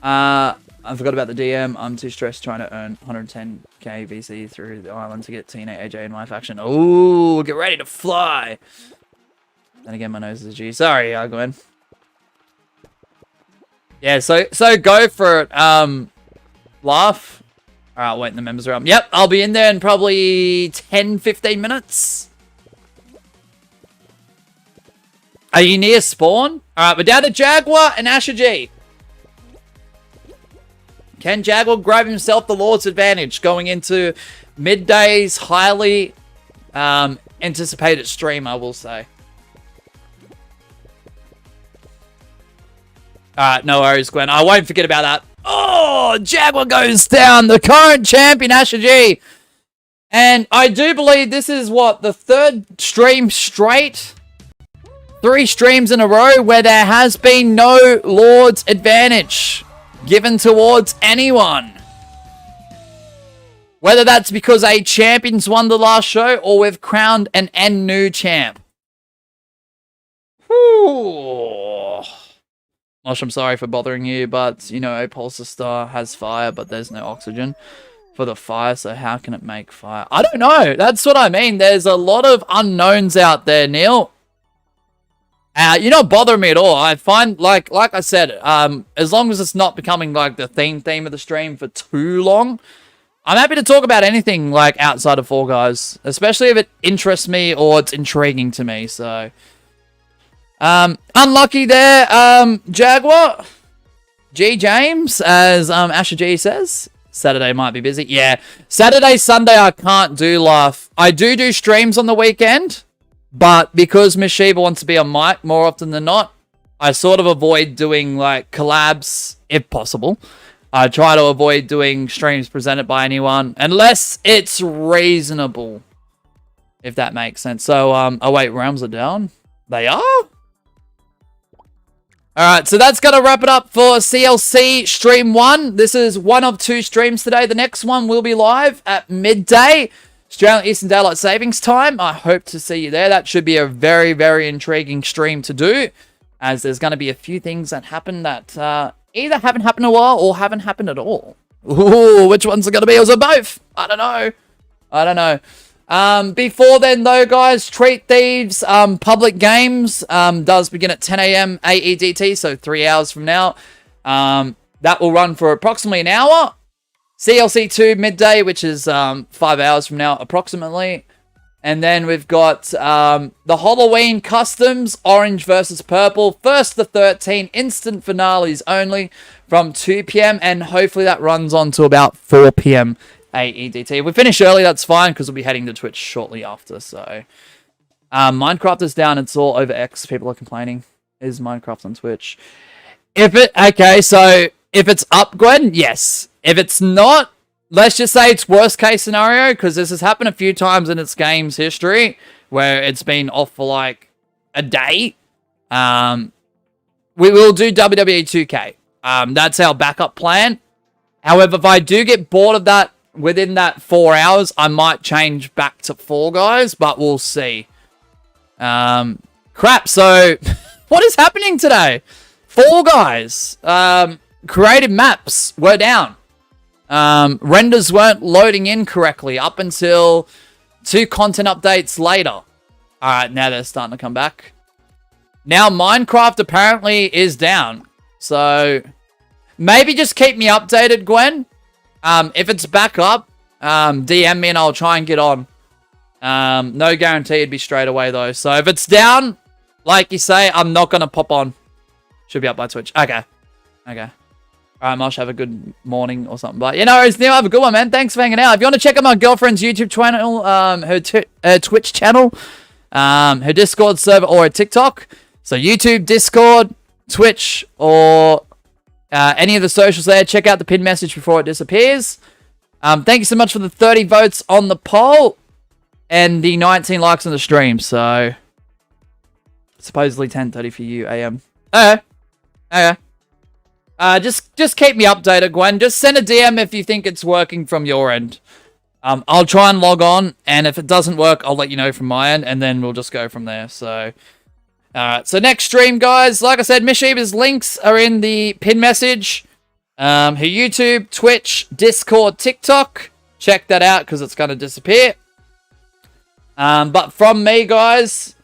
I forgot about the DM. I'm too stressed trying to earn 110k VC through the island to get Tina, AJ, in my faction. Ooh, get ready to fly. Then again, my nose is a G. Sorry, Gwen. Yeah, so go for it. Laugh. Alright, wait, the members are up. Yep, I'll be in there in probably 10-15 minutes. Are you near spawn? Alright, we're down to Jaguar and Asher G. Can Jaguar grab himself the Lord's advantage going into midday's highly anticipated stream, I will say. Alright, no worries, Gwen. I won't forget about that. Oh, Jaguar goes down. The current champion, Asher G. And I do believe this is, what, the third stream straight? 3 streams in a row where there has been no Lord's advantage given towards anyone. Whether that's because a champion's won the last show or we've crowned an new champ. Whew. Mosh, I'm sorry for bothering you, but, you know, a pulsar star has fire, but there's no oxygen for the fire, so how can it make fire? I don't know. That's what I mean. There's a lot of unknowns out there, Neil. You're not bothering me at all. I find, like I said, as long as it's not becoming, like, the theme of the stream for too long, I'm happy to talk about anything, like, outside of Fall Guys, especially if it interests me or it's intriguing to me, so... unlucky there, Jaguar. G James, as Asher G says. Saturday might be busy. Yeah, Saturday, Sunday I can't do live. I do streams on the weekend, but because Miss Sheba wants to be on mic more often than not, I sort of avoid doing like collabs if possible. I try to avoid doing streams presented by anyone unless it's reasonable, if that makes sense. So, oh wait, realms are down. They are? Alright, so that's going to wrap it up for CLC Stream 1. This is one of 2 streams today. The next one will be live at midday, Australian Eastern Daylight Savings Time. I hope to see you there. That should be a very, very intriguing stream to do, as there's going to be a few things that happen that either haven't happened in a while or haven't happened at all. Ooh, which ones are going to be? Or is it both? I don't know. Before then, though, guys, Treat Thieves public games does begin at 10 a.m. AEDT, so 3 hours from now. That will run for approximately an hour. CLC 2 midday, which is 5 hours from now, approximately. And then we've got the Halloween Customs, Orange versus Purple, 1st to 13, instant finales only from 2 p.m. And hopefully that runs on to about 4 p.m. AEDT. If we finish early, that's fine, because we'll be heading to Twitch shortly after. So, Minecraft is down. It's all over X. People are complaining. Is Minecraft on Twitch? Okay, so if it's up, Gwen, yes. If it's not, let's just say it's worst case scenario, because this has happened a few times in its game's history, where it's been off for like a day. We will do WWE 2K. That's our backup plan. However, if I do get bored of that within that 4 hours, I might change back to Fall Guys, but we'll see. Crap, so what is happening today? Fall Guys. Creative maps were down. Renders weren't loading in correctly up until 2 content updates later. Alright, now they're starting to come back. Now Minecraft apparently is down. So maybe just keep me updated, Gwen. If it's back up, DM me and I'll try and get on. No guarantee it'd be straight away though. So if it's down, like you say, I'm not going to pop on. Should be up by Twitch. Okay. Alright, Mosh, have a good morning or something. But, Neil, have a good one, man. Thanks for hanging out. If you want to check out my girlfriend's YouTube channel, her Twitch channel, her Discord server, or her TikTok. So YouTube, Discord, Twitch, or any of the socials there. Check out the pinned message before it disappears. Thank you so much for the 30 votes on the poll and the 19 likes on the stream. So, supposedly 10:30 for you, AM. Okay. Just keep me updated, Gwen. Just send a DM if you think it's working from your end. I'll try and log on, and if it doesn't work, I'll let you know from my end, and then we'll just go from there. So, alright. So next stream, guys, like I said, Miss Sheba's links are in the pin message. Her YouTube, Twitch, Discord, TikTok. Check that out, because it's going to disappear. But from me, guys,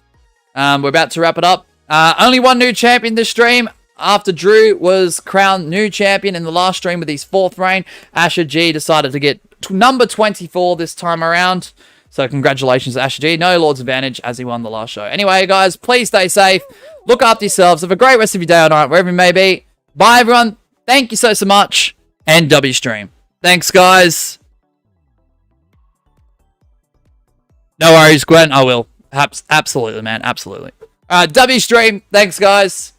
we're about to wrap it up. Only one new champion this stream. After Drew was crowned new champion in the last stream with his 4th reign, Asher G decided to get number 24 this time around. So congratulations to Asher G. No Lord's Advantage as he won the last show. Anyway, guys, please stay safe. Look after yourselves. Have a great rest of your day or night, wherever you may be. Bye, everyone. Thank you so much. And W stream. Thanks, guys. No worries, Gwen. I will. Absolutely, man. Absolutely. W stream. Thanks, guys.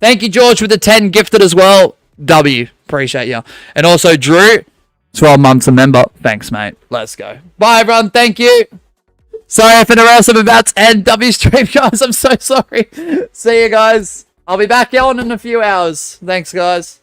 Thank you, George, with the 10 gifted as well. W. Appreciate you. And also, Drew, 12 months a member. Thanks, mate. Let's go. Bye, everyone. Thank you. Sorry for the rest of about to end W stream, guys. I'm so sorry. See you, guys. I'll be back on in a few hours. Thanks, guys.